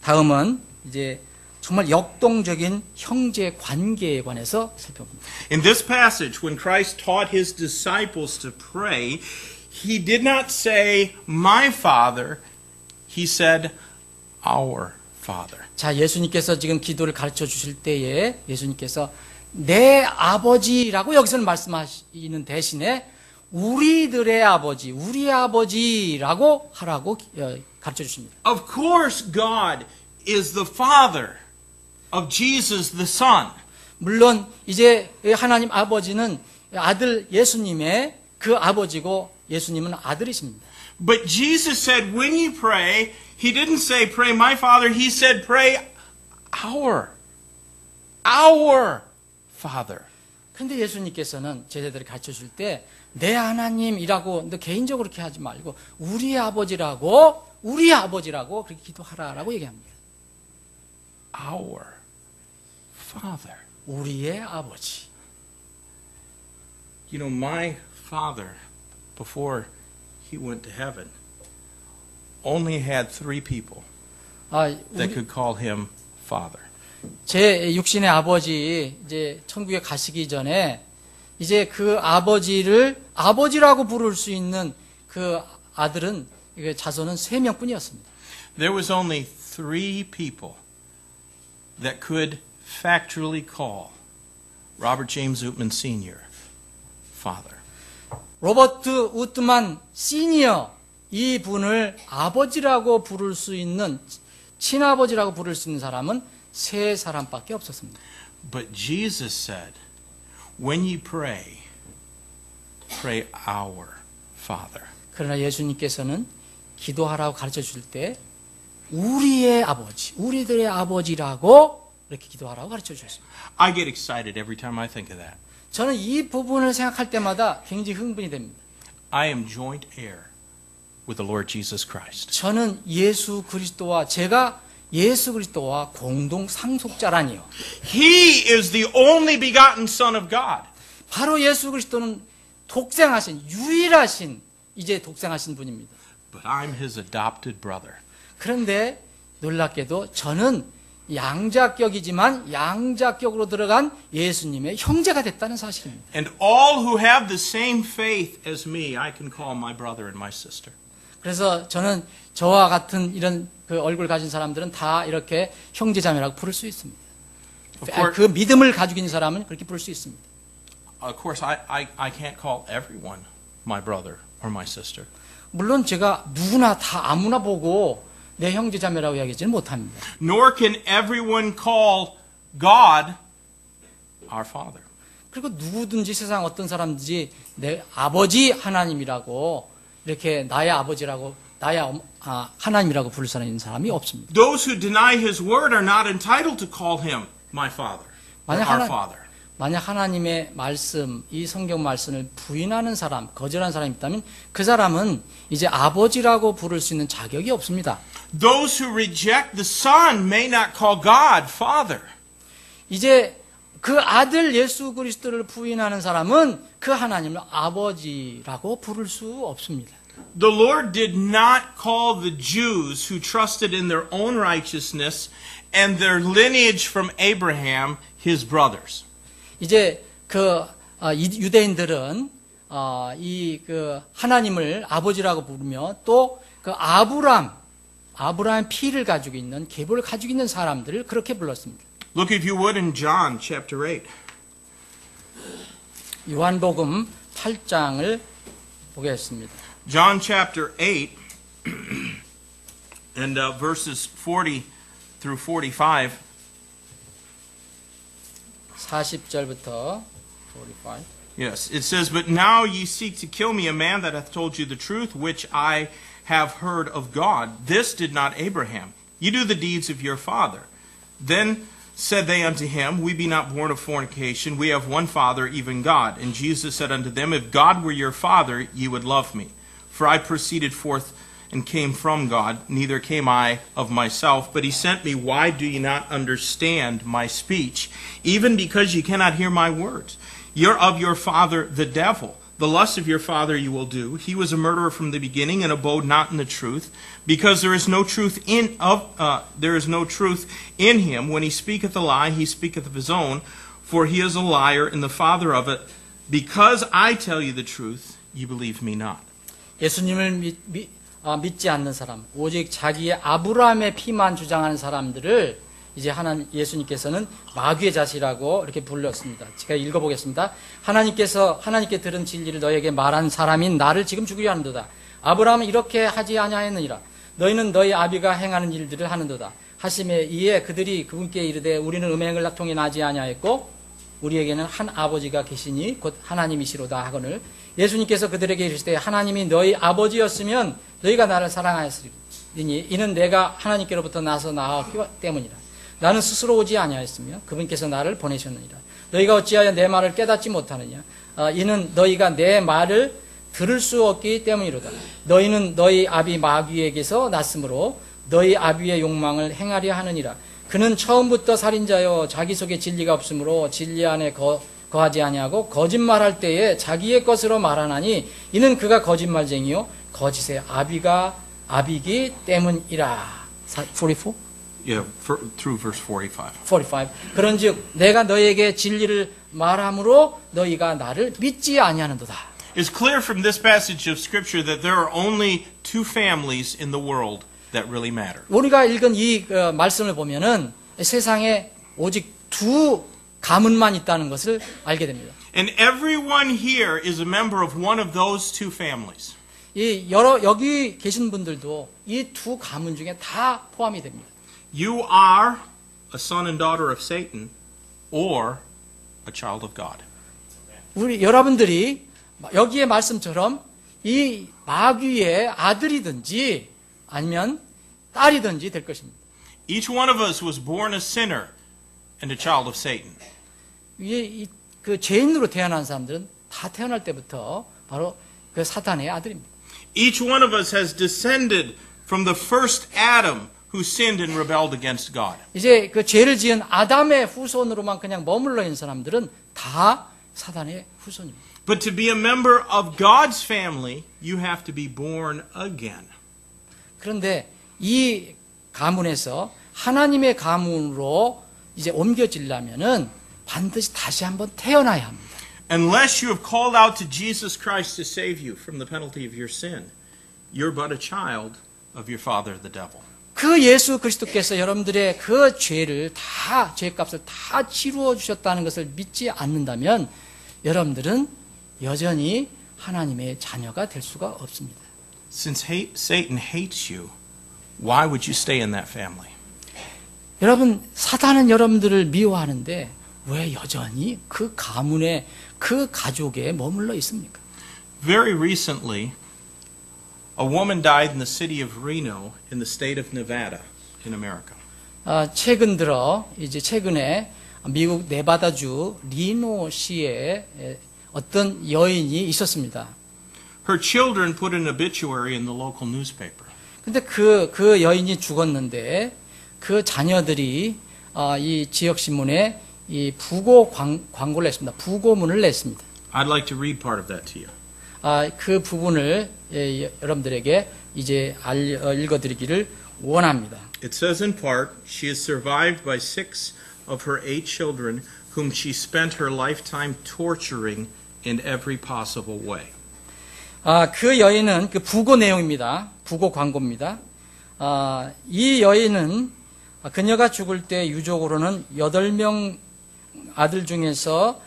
다음은 이제 정말 역동적인 형제 관계에 관해서 살펴봅니다. In this passage, when Christ taught His disciples to pray, He did not say, my Father, He said, our Father. 자, 예수님께서 지금 기도를 가르쳐 주실 때에 예수님께서 내 아버지라고 여기서는 말씀하시는 대신에 우리들의 아버지, 우리 아버지라고 하라고 가르쳐 주십니다. Of course, God is the Father of Jesus the Son. 물론 이제 하나님 아버지는 아들 예수님의 그 아버지고 예수님은 아들이십니다. But Jesus said, when you pray, He didn't say, pray my Father. He said, pray our Father. 그런데 예수님께서는 제자들을 가르쳐 줄 때 내 하나님이라고 너 개인적으로 그렇게 하지 말고 우리 아버지라고 그렇게 기도하라라고 얘기합니다. Our Father. 우리의 아버지. You know, my father, before he went to heaven, only had 3 people that could call him Father. 제 육신의 아버지 이제 천국에 가시기 전에 이제 그 아버지를 아버지라고 부를 수 있는 그 아들은 자손은 3명뿐이었습니다. There was only 3 people that could factually call Robert James Ootman Sr. Father. 로버트 우트만 시니어 이 분을 아버지라고 부를 수 있는 친아버지라고 부를 수 있는 사람은 3사람밖에 없었습니다. But Jesus said, when you pray, pray our Father. 그러나 예수님께서는 기도하라고 가르쳐 줄 때 우리의 아버지, 우리들의 아버지라고 이렇게 기도하라고 가르쳐 주셨습니다. I get excited every time I think of that. 저는 이 부분을 생각할 때마다 굉장히 흥분이 됩니다. I am joint heir with the Lord Jesus Christ. 저는 제가 예수 그리스도와 공동 상속자라니요. He is the only begotten Son of God. 바로 예수 그리스도는 유일하신 분입니다. But I'm his adopted brother. 그런데 놀랍게도 저는 양자격이지만 양자격으로 들어간 예수님의 형제가 됐다는 사실입니다. And all who have the same faith as me, I can call my brother and my sister. 그래서 저는 저와 같은 이런 그 얼굴 가진 사람들은 다 이렇게 형제자매라고 부를 수 있습니다. 그 믿음을 가지고 있는 사람은 그렇게 부를 수 있습니다. Of course, I can't call everyone my brother or my sister. 물론 제가 누구나 다 아무나 보고 내 형제자매라고 이야기하지는 못합니다. Nor can everyone call God our Father. 그리고 누구든지 세상 어떤 사람든지 내 아버지 하나님이라고 이렇게 나의 아버지라고 하나님이라고 부를 사람이 없습니다. Those who deny his word are not entitled to call him my Father or our Father. 만약 하나님의 말씀, 이 성경 말씀을 부인하는 사람, 거절하는 사람이 있다면 그 사람은 이제 아버지라고 부를 수 있는 자격이 없습니다. Those who reject the Son may not call God Father. 이제 그 아들 예수 그리스도를 부인하는 사람은 그 하나님을 아버지라고 부를 수 없습니다. The Lord did not call the Jews who trusted in their own righteousness and their lineage from Abraham his brothers. 이제 유대인들은 이 하나님을 아버지라고 부르며 또 그 아브라함의 피를 가지고 있는 계보를 가지고 있는 사람들을 그렇게 불렀습니다. Look if you would in John chapter 8. 요한복음 8장을 보겠습니다. John chapter 8 and verses 40 through 45. 40절부터 45. Yes, it says, "But now ye seek to kill me, a man that hath told you the truth, which I have heard of God. This did not Abraham. Ye do the deeds of your father. Then said they unto him, We be not born of fornication. We have one Father, even God. And Jesus said unto them, If God were your Father, ye would love me. For I proceeded forth and came from God, neither came I of myself, but he sent me. Why do ye not understand my speech? Even because ye cannot hear my words. You're of your father the devil. The lust of your father you will do. He was a murderer from the beginning, and abode not in the truth, because there is no truth in him. When he speaketh a lie, he speaketh of his own, for he is a liar and the father of it. Because I tell you the truth, ye believe me not." 예수님을 믿지 않는 사람, 오직 자기의 아브라함의 피만 주장하는 사람들을 이제 예수님께서는 마귀의 자식이라고 이렇게 불렀습니다. 제가 읽어보겠습니다. 하나님께 들은 진리를 너에게 말한 사람인 나를 지금 죽이려 하는도다. 아브라함은 이렇게 하지 아니하였느니라. 너희는 너희 아비가 행하는 일들을 하는도다. 하심에 이에 그들이 그분께 이르되 우리는 음행을 통해 나지 아니하였고 우리에게는 한 아버지가 계시니 곧 하나님이시로다 하거늘 예수님께서 그들에게 이르시되 하나님이 너희 아버지였으면 너희가 나를 사랑하였으리니 이는 내가 하나님께로부터 나서 나왔기 때문이라. 나는 스스로 오지 아니하였으며 그분께서 나를 보내셨느니라. 너희가 어찌하여 내 말을 깨닫지 못하느냐. 이는 너희가 내 말을 들을 수 없기 때문이로다. 너희는 너희 아비 마귀에게서 났으므로 너희 아비의 욕망을 행하려 하느니라. 그는 처음부터 살인자여 자기 속에 진리가 없으므로 진리 안에 거하지 아니하고 거짓말할 때에 자기의 것으로 말하나니 이는 그가 거짓말쟁이요 거짓의 아비기 때문이라. 44? Yeah, through verse 45. 45. 그런즉 내가 너에게 진리를 말함으로 너희가 나를 믿지 아니하는도다. It's clear from this passage of Scripture that there are only two families in the world that really matter. 우리가 읽은 이 말씀을 보면은 세상에 오직 두 가문만 있다는 것을 알게 됩니다. And everyone here is a member of one of those two families. 여기 계신 분들도 이 두 가문 중에 다 포함이 됩니다. You are a son and daughter of Satan or a child of God. 여러분들이 여기의 말씀처럼 이 마귀의 아들이든지 아니면 딸이든지 될 것입니다. Each one of us was born a sinner and a child of Satan. 그 죄인으로 태어난 사람들은 다 태어날 때부터 바로 그 사탄의 아들입니다. Each one of us has descended from the first Adam who sinned and rebelled against God. 이제 그 죄를 지은 아담의 후손으로만 그냥 머물러 있는 사람들은 다 사탄의 후손입니다. But to be a member of God's family, you have to be born again. 그런데 이 가문에서 하나님의 가문으로 이제 옮겨지려면은 반드시 다시 한번 태어나야 합니다. Unless you have called out to Jesus Christ to save you from the penalty of your sin, you're but a child of your father, the devil. 그 예수 그리스도께서 여러분들의 그 죄를 다, 죄값을 다 치루어 주셨다는 것을 믿지 않는다면 여러분들은 여전히 하나님의 자녀가 될 수가 없습니다. Since Satan hates you, why would you stay in that family? 여러분, 사탄은 여러분들을 미워하는데 왜 여전히 그 가문에, 그 가족에 머물러 있습니까? Very recently, a woman died in the city of Reno in the state of Nevada in America. 최근 들어, 이제 최근에 미국 네바다주 리노시에 어떤 여인이 있었습니다. Her children put an obituary in the local newspaper. 근데 그 여인이 죽었는데 그 자녀들이 이 지역 신문에 이 부고 광고를 냈습니다. 부고문을 냈습니다. I'd like to read part of that to you. 그 부분을 여러분들에게 이제 읽어드리기를 원합니다. It says in part, she is survived by 6 of her 8 children whom she spent her lifetime torturing in every possible way. 그 여인은 그 부고 내용입니다. 부고 광고입니다. 이 여인은 그녀가 죽을 때 유족으로는 8명 아들 중에서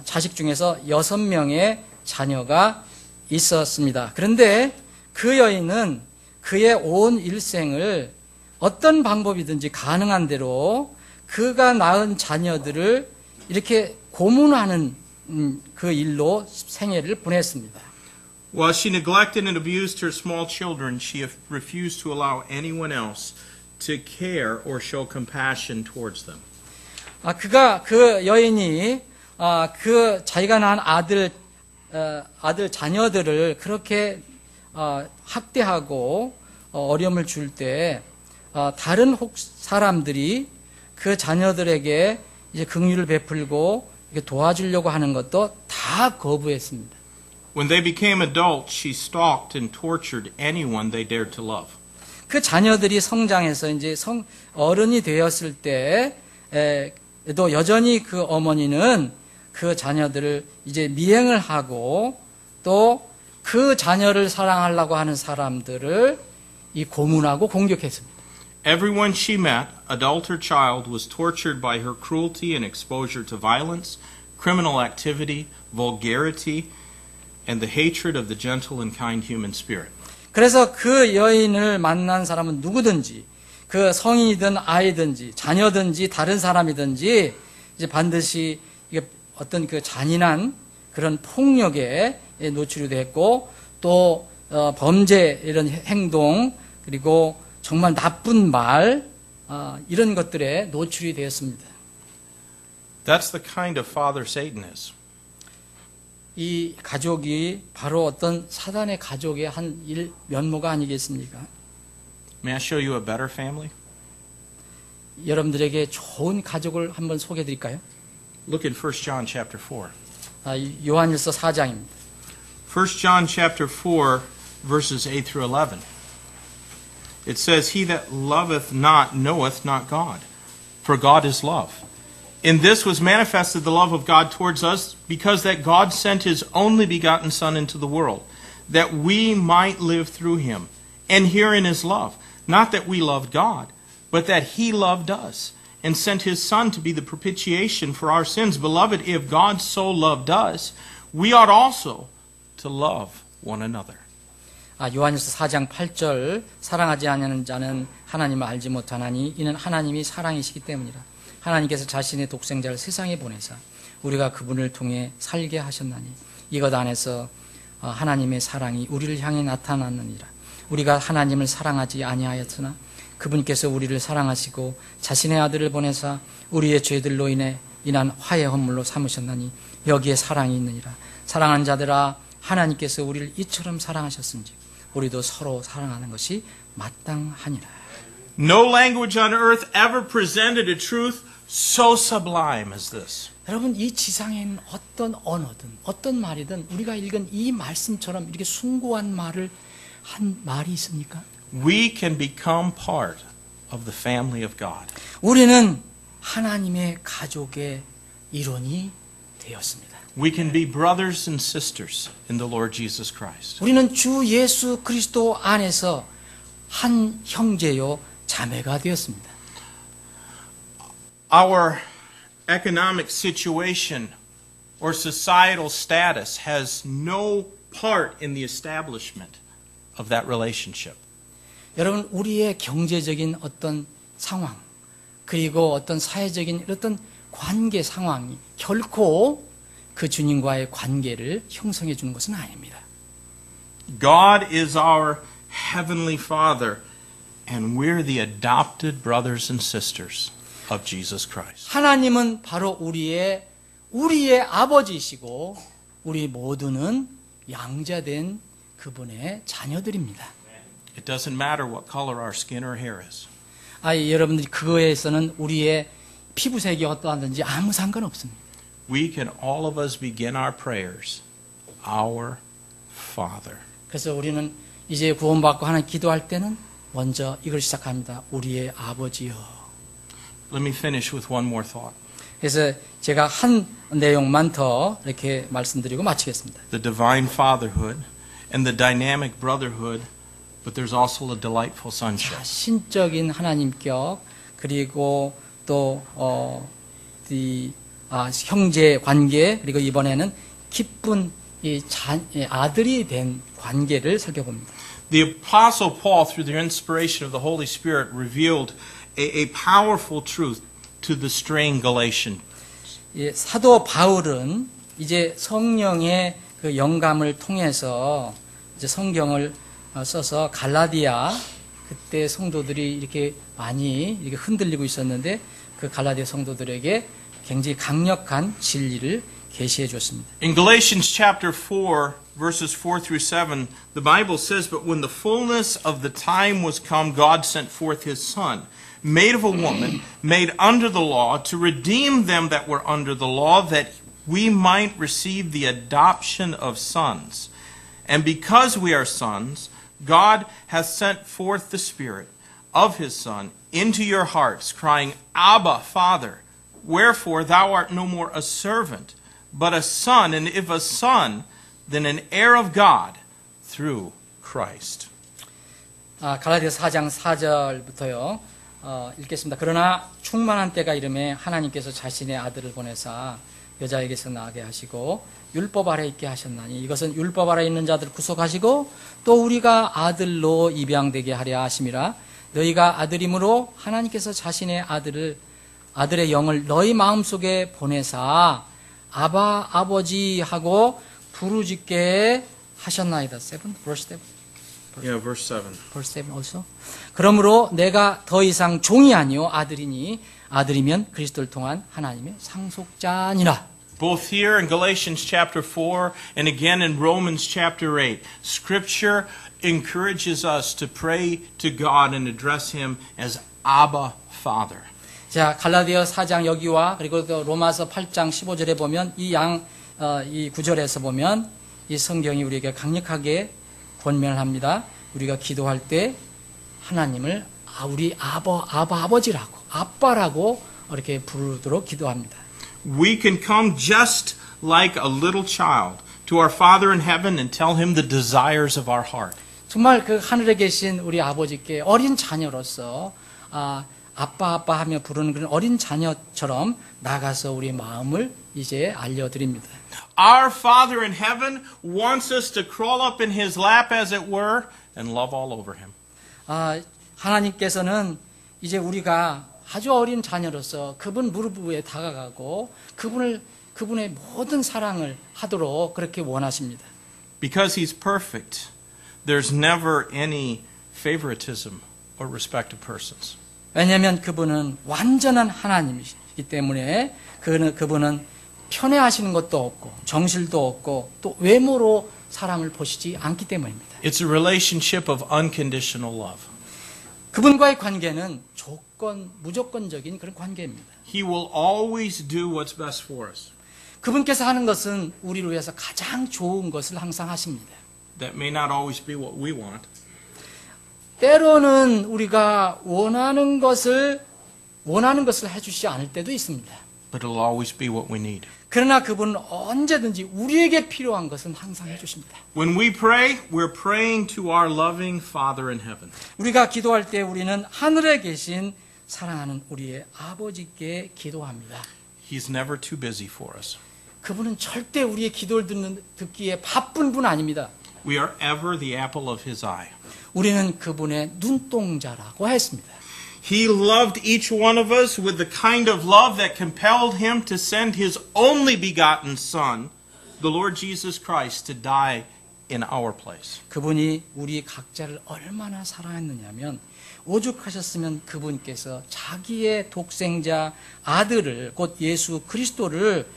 자식 중에서 6명의 자녀가 있었습니다. 그런데 그 여인은 그의 온 일생을 어떤 방법이든지 가능한 대로 그가 낳은 자녀들을 이렇게 고문하는 그 일로 생애를 보냈습니다. While she neglected and abused her small children, she refused to allow anyone else to care or show compassion towards them. 그 여인이 그 자기가 낳은 아들 자녀들을 그렇게 학대하고 어려움을 줄 때 다른 사람들이 그 자녀들에게 이제 긍휼을 베풀고 도와주려고 하는 것도 다 거부했습니다. When they became adults, she stalked and tortured anyone they dared to love. 그 자녀들이 성장해서 이제 어른이 되었을 때도 여전히 그 어머니는 그 자녀들을 이제 미행을 하고 또 그 자녀를 사랑하려고 하는 사람들을 이 고문하고 공격했습니다. Everyone she met, adult or child, was tortured by her cruelty and exposure to violence, criminal activity, vulgarity, and the hatred of the gentle and kind human spirit. 그래서 그 여인을 만난 사람은 누구든지 그 성인이든 아이든지 자녀든지 다른 사람이든지 이제 반드시 이게 어떤 그 잔인한 그런 폭력에 노출이 됐고 또 범죄 이런 행동 그리고 정말 나쁜 말 이런 것들에 노출이 되었습니다. That's the kind of father Satan is. 이 가족이 바로 어떤 사단의 가족의 한 면모가 아니겠습니까? May I show you a better family? 여러분들에게 좋은 가족을 한번 소개해 드릴까요? Look at 1 John chapter 4. 요한일서 4장입니다. 1 John chapter 4 verses 8 through 11. It says, He that loveth not knoweth not God, for God is love. In this was manifested the love of God towards us, because that God sent His only begotten Son into the world, that we might live through Him. And herein is love, not that we loved God, but that He loved us, and sent His Son to be the propitiation for our sins. Beloved, if God so loved us, we ought also to love one another. 요한일서 4장 8절 사랑하지 않는 자는 하나님을 알지 못하나니 이는 하나님이 사랑이시기 때문이라. 하나님께서 자신의 독생자를 세상에 보내사 우리가 그분을 통해 살게 하셨나니 이것 안에서 하나님의 사랑이 우리를 향해 나타났느니라. 우리가 하나님을 사랑하지 아니하였으나 그분께서 우리를 사랑하시고 자신의 아들을 보내사 우리의 죄들로 인해 인한 화해 헌물로 삼으셨나니 여기에 사랑이 있느니라. 사랑하는 자들아, 하나님께서 우리를 이처럼 사랑하셨은지 우리도 서로 사랑하는 것이 마땅하니라. No language on earth ever presented a truth so sublime as this. 여러분, 이 지상에 있는 어떤 언어든 어떤 말이든 우리가 읽은 이 말씀처럼 이렇게 숭고한 말을 한 말이 있습니까? We can become part of the family of God. 우리는 하나님의 가족의 일원이 되었습니다. We can be brothers and sisters in the Lord Jesus Christ. 우리는 주 예수 그리스도 안에서 한 형제요 자매가 되었습니다. Our economic situation or societal status has no part in the establishment of that relationship. 여러분, 우리의 경제적인 어떤 상황 그리고 어떤 사회적인 어떤 관계 상황이 결코 그 주님과의 관계를 형성해 주는 것은 아닙니다. God is our heavenly Father, and we're the adopted brothers and sisters of Jesus Christ. 하나님은 바로 우리의 아버지이시고 우리 모두는 양자된 그분의 자녀들입니다. It doesn't matter what color our skin or hair is. 여러분들이 그거에서는 우리의 피부색이 어떠하든지 아무 상관없습니다. We can all of us begin our prayers, Our Father. 그래서 우리는 이제 구원받고 하나님 기도할 때는 먼저 이걸 시작합니다. 우리의 아버지여. Let me finish with one more thought. 그래서 제가 한 내용만 더 이렇게 말씀드리고 마치겠습니다. The divine fatherhood and the dynamic brotherhood, but there's also a delightful sonship. 신적인 하나님격 그리고 또 형제 관계 그리고 이번에는 기쁜 아들이 된 관계를 살펴봅니다. The Apostle Paul, through the inspiration of the Holy Spirit, revealed a powerful truth to the straying Galatian. 사도 바울은 이제 성령의 그 영감을 통해서 이제 성경을 써서 갈라디아 그때 성도들이 이렇게 많이 이렇게 흔들리고 있었는데 그 갈라디아 성도들에게 굉장히 강력한 진리를 계시해 줬습니다. In Galatians chapter 4, verses 4 through 7, the Bible says, But when the fullness of the time was come, God sent forth His Son, made of a woman, made under the law, to redeem them that were under the law, that we might receive the adoption of sons. And because we are sons, God hath sent forth the Spirit of His Son into your hearts, crying, Abba, Father. Wherefore thou art no more a servant, but a son, and if a son, then an heir of God through Christ. 갈라디아서 4장 4절부터요. 읽겠습니다. 그러나 충만한 때가 이름에 하나님께서 자신의 아들을 보내사 여자에게서 나게 하시고 율법 아래 있게 하셨나니 이것은 율법 아래 있는 자들 구속하시고 또 우리가 아들로 입양되게 하려 하심이라. 너희가 아들이므로 하나님께서 자신의 아들의 영을 너희 마음속에 보내사 아바 아버지 하고 부르짖게 하셨나이다. 7 verse 7. Yeah, verse 7. verse 7 also. 그러므로 내가 더 이상 종이 아니요 아들이니 아들이면 그리스도를 통한 하나님의 상속자니라. Both here in Galatians chapter 4 and again in Romans chapter 8, Scripture encourages us to pray to God and address Him as Abba, Father. 자, 갈라디아 4장 여기와 그리고 또 로마서 8장 15절에 보면 이 구절에서 보면 이 성경이 우리에게 강력하게 권면을 합니다. 우리가 기도할 때 하나님을 우리 아버지라고 아빠라고 이렇게 부르도록 기도합니다. We can come just like a little child to our Father in heaven and tell Him the desires of our heart. 정말 그 하늘에 계신 우리 아버지께 어린 자녀로서 아빠 하며 부르는 그런 어린 자녀처럼 나가서 우리 마음을 이제 알려드립니다. Our Father in heaven wants us to crawl up in His lap, as it were, and love all over Him. 하나님께서는 이제 우리가 아주 어린 자녀로서 그분 무릎 위에 다가가고 그분의 모든 사랑을 하도록 그렇게 원하십니다. Because He's perfect, there's never any favoritism or respect of persons. 왜냐하면 그분은 완전한 하나님이시죠. 때문에 그분은 편애하시는 것도 없고 정실도 없고 또 외모로 사람을 보시지 않기 때문입니다. It's a relationship of unconditional love. 그분과의 관계는 무조건적인 그런 관계입니다. He will always do what's best for us. 그분께서 하는 것은 우리를 위해서 가장 좋은 것을 항상 하십니다. That may not always be what we want. 때로는 우리가 원하는 것을 해주시지 않을 때도 있습니다. But it'll always be what we need. 그러나 그분은 언제든지 우리에게 필요한 것은 항상 해주십니다. When we pray, we're praying to our loving Father in heaven. 우리가 기도할 때 우리는 하늘에 계신 사랑하는 우리의 아버지께 기도합니다. He's never too busy for us. 그분은 절대 우리의 기도를 듣기에 바쁜 분 아닙니다. We are ever the apple of His eye. 우리는 그분의 눈동자라고 했습니다. He loved each one of us with the kind of love that compelled Him to send His only begotten Son, the Lord Jesus Christ, to die in our place. 그분이 우리 각자를 얼마나 사랑했느냐면 오죽하셨으면 그분께서 자기의 독생자 아들을 곧 예수 그리스도를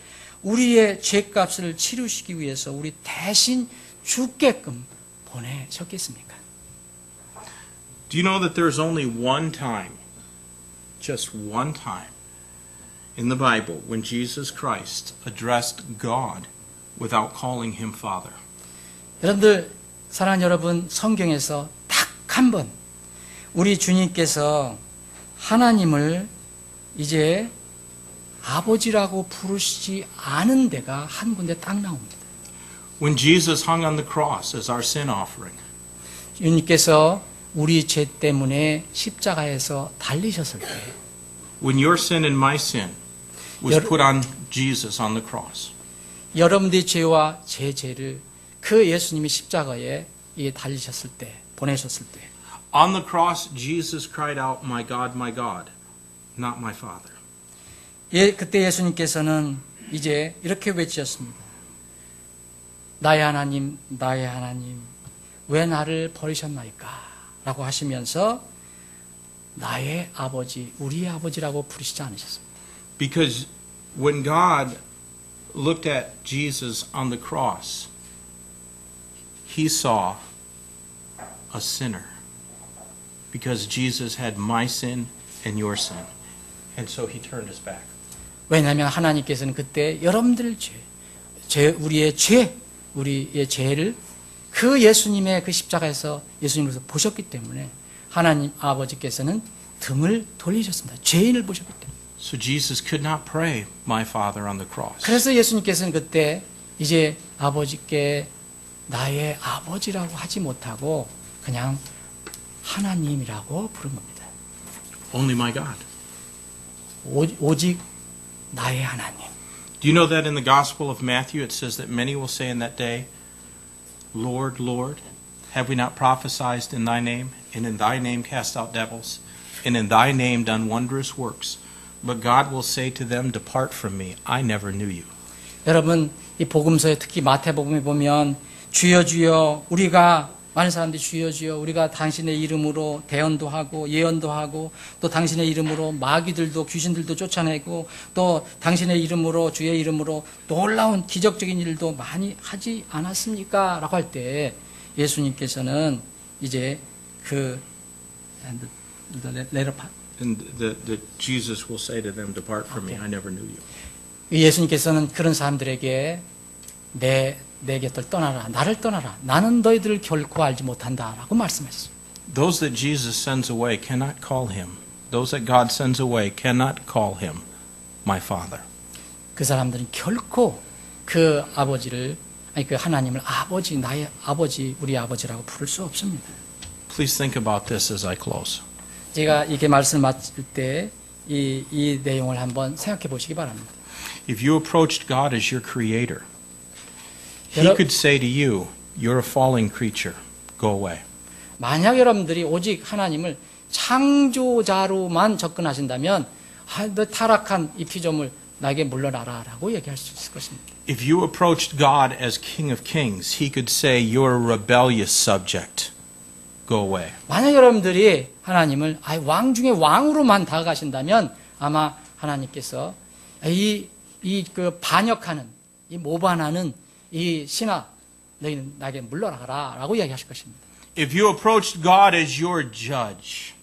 우리의 죄값을 치르시기 위해서 우리 대신 죽게끔 보내셨겠습니까? Do you know that there's only one time, just one time, in the Bible when Jesus Christ addressed God without calling Him Father? 여러분들, 사랑하는 여러분, 성경에서 딱 한 번 우리 주님께서 하나님을 이제 아버지라고 부르시지 않은 데가 한 군데 딱 나옵니다. When Jesus hung on the cross as our sin offering, 주님께서 우리 죄 때문에 십자가에서 달리셨을 때 when your sin and my sin was put on Jesus on the cross, 여러분들의 죄와 제 죄를 그 예수님이 십자가에 달리셨을 때, 보내셨을 때 on the cross, Jesus cried out, my God, not my Father. 그때 예수님께서는 이제 이렇게 외치셨습니다. 나의 하나님, 왜 나를 버리셨나이까? 라고 하시면서 나의 아버지, 우리의 아버지라고 부르시지 않으셨습니다. Because when God looked at Jesus on the cross, He saw a sinner. Because Jesus had my sin and your sin. And so He turned His back. 왜냐하면 하나님께서는 그때 여러분들 우리의 죄를 그 예수님의 그 십자가에서 예수님으로서 보셨기 때문에 하나님 아버지께서는 등을 돌리셨습니다. 죄인을 보셨기 때문에. So Jesus could not pray, my Father on the cross. 그래서 예수님께서는 그때 이제 아버지께 나의 아버지라고 하지 못하고 그냥 하나님이라고 부른 겁니다. Only my God. 오직 나의 하나님. Do you know that in the Gospel of Matthew it says that many will say in that day, Lord, Lord, have we not prophesied in Thy name, and in Thy name cast out devils, and in Thy name done wondrous works? But God will say to them, Depart from me, I never knew you. 여러분, 이 복음서에 특히 마태복음에 보면 주여 주여 우리가 많은 사람들이 주여 주여 우리가 당신의 이름으로 대언도 하고 예언도 하고 또 당신의 이름으로 마귀들도 귀신들도 쫓아내고 또 당신의 이름으로 주의 이름으로 놀라운 기적적인 일도 많이 하지 않았습니까? 라고 할 때 예수님께서는 이제 And the Jesus will say to them, Depart from me, I never knew you. 예수님께서는 그런 사람들에게 내 곁을 떠나라, 나를 떠나라, 나는 너희들을 결코 알지 못한다라고 말씀하셨습니다. Those that Jesus sends away cannot call Him. Those that God sends away cannot call Him my Father. 그 사람들은 결코 그 하나님을 아버지, 나의 아버지, 우리 아버지라고 부를 수 없습니다. Please think about this as I close. 제가 이렇게 말씀을 마칠 때 이 내용을 한번 생각해 보시기 바랍니다. If you approached God as your creator, He could say to you, you're a falling creature, go away. 만약 여러분들이 오직 하나님을 창조자로만 접근하신다면 너 타락한 이 피조물 나에게 물러나라 라고 얘기할 수 있을 것입니다. If you approached God as King of Kings, He could say, you're a rebellious subject, go away. 만약 여러분들이 하나님을 왕 중에 왕으로만 다가가신다면 아마 하나님께서 그 반역하는, 이 모반하는 이 신하, 너희는 나에게 물러나가라 라고 이야기하실 것입니다. If you approached God as your judge,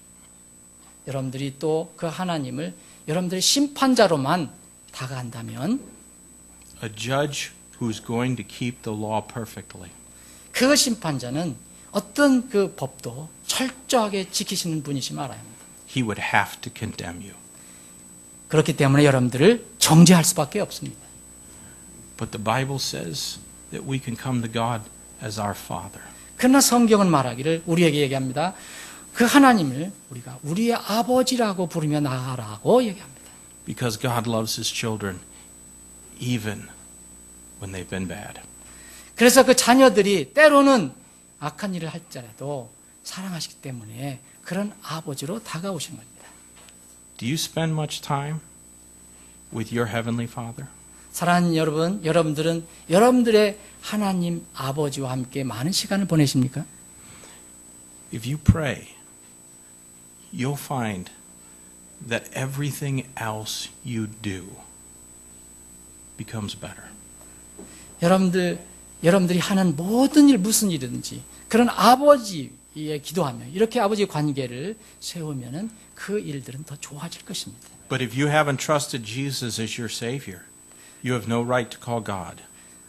여러분들이 또 그 하나님을 여러분들의 심판자로만 다가간다면 a judge who's going to keep the law perfectly, 그 심판자는 어떤 그 법도 철저하게 지키시는 분이시면 알아야 합니다. he would have to condemn you. 그렇기 때문에 여러분들을 정죄할 수밖에 없습니다. But the Bible says that we can come to God as our Father. 그러나 성경은 말하기를 우리에게 얘기합니다. 그 하나님을 우리가 우리의 아버지라고 부르며 나아가라고 얘기합니다. Because God loves His children even when they've been bad. 그래서 그 자녀들이 때로는 악한 일을 할지라도 사랑하시기 때문에 그런 아버지로 다가오신 겁니다. Do you spend much time with your Heavenly Father? 사랑하는 여러분, 여러분들은 여러분들의 하나님 아버지와 함께 많은 시간을 보내십니까? If you pray, you'll find that everything else you do becomes better. 여러분들이 하는 모든 일, 무슨 일이든지 그런 아버지의 기도하며 이렇게 아버지의 관계를 세우면은 그 일들은 더 좋아질 것입니다. But if you haven't trusted Jesus as your Savior, you have no right to call God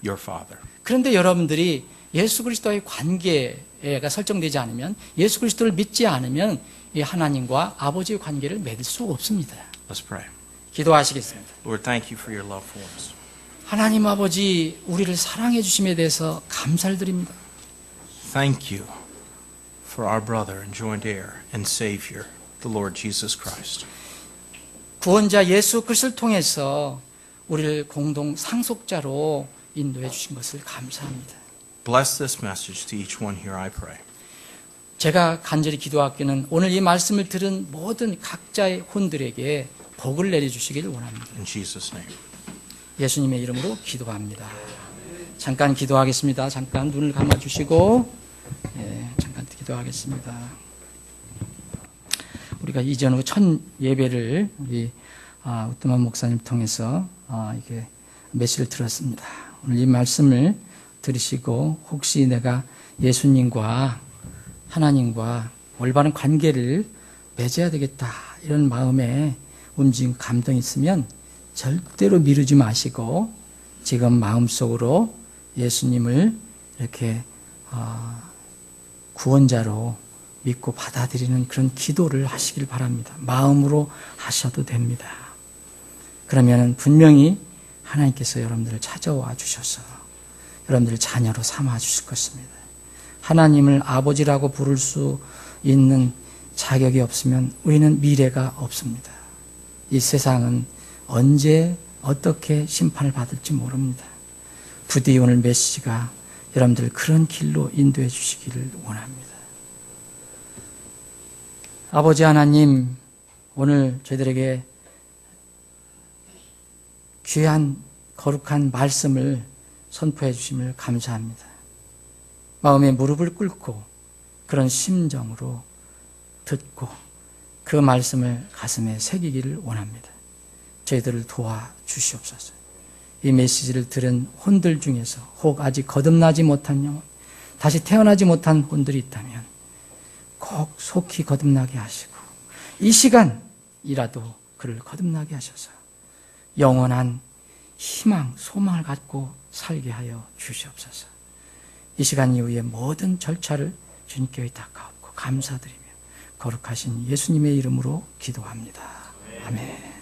your Father. 그런데 여러분들이 예수 그리스도의 관계가 설정되지 않으면, 예수 그리스도를 믿지 않으면 이 하나님과 아버지의 관계를 맺을 수가 없습니다. Let's pray. 기도하시겠습니다. Lord, thank you for your love for us. 하나님 아버지, 우리를 사랑해 주심에 대해서 감사를 드립니다. Thank you for our brother and joint heir and Savior, the Lord Jesus Christ. 구원자 예수 그리스도를 통해서 우리를 공동 상속자로 인도해 주신 것을 감사합니다. Bless this message to each one here, I pray. 제가 간절히 기도하기는 오늘 이 말씀을 들은 모든 각자의 혼들에게 복을 내려주시기를 원합니다. In Jesus' name. 예수님의 이름으로 기도합니다. 잠깐 기도하겠습니다. 잠깐 눈을 감아주시고 잠깐 기도하겠습니다. 우리가 이전 후 첫 예배를 우리 우트만 목사님 통해서 이게 메시지를 들었습니다. 오늘 이 말씀을 들으시고 혹시 내가 예수님과 하나님과 올바른 관계를 맺어야 되겠다 이런 마음에 움직임 감동이 있으면 절대로 미루지 마시고 지금 마음속으로 예수님을 이렇게 구원자로 믿고 받아들이는 그런 기도를 하시길 바랍니다. 마음으로 하셔도 됩니다. 그러면 분명히 하나님께서 여러분들을 찾아와 주셔서 여러분들을 자녀로 삼아 주실 것입니다. 하나님을 아버지라고 부를 수 있는 자격이 없으면 우리는 미래가 없습니다. 이 세상은 언제 어떻게 심판을 받을지 모릅니다. 부디 오늘 메시지가 여러분들 그런 길로 인도해 주시기를 원합니다. 아버지 하나님, 오늘 저희들에게 귀한 거룩한 말씀을 선포해 주심을 감사합니다. 마음에 무릎을 꿇고 그런 심정으로 듣고 그 말씀을 가슴에 새기기를 원합니다. 저희들을 도와주시옵소서. 이 메시지를 들은 혼들 중에서 혹 아직 거듭나지 못한 영혼, 다시 태어나지 못한 혼들이 있다면 꼭 속히 거듭나게 하시고 이 시간이라도 그를 거듭나게 하셔서 영원한 희망, 소망을 갖고 살게 하여 주시옵소서. 이 시간 이후에 모든 절차를 주님께 의탁하옵고 감사드리며 거룩하신 예수님의 이름으로 기도합니다. 아멘.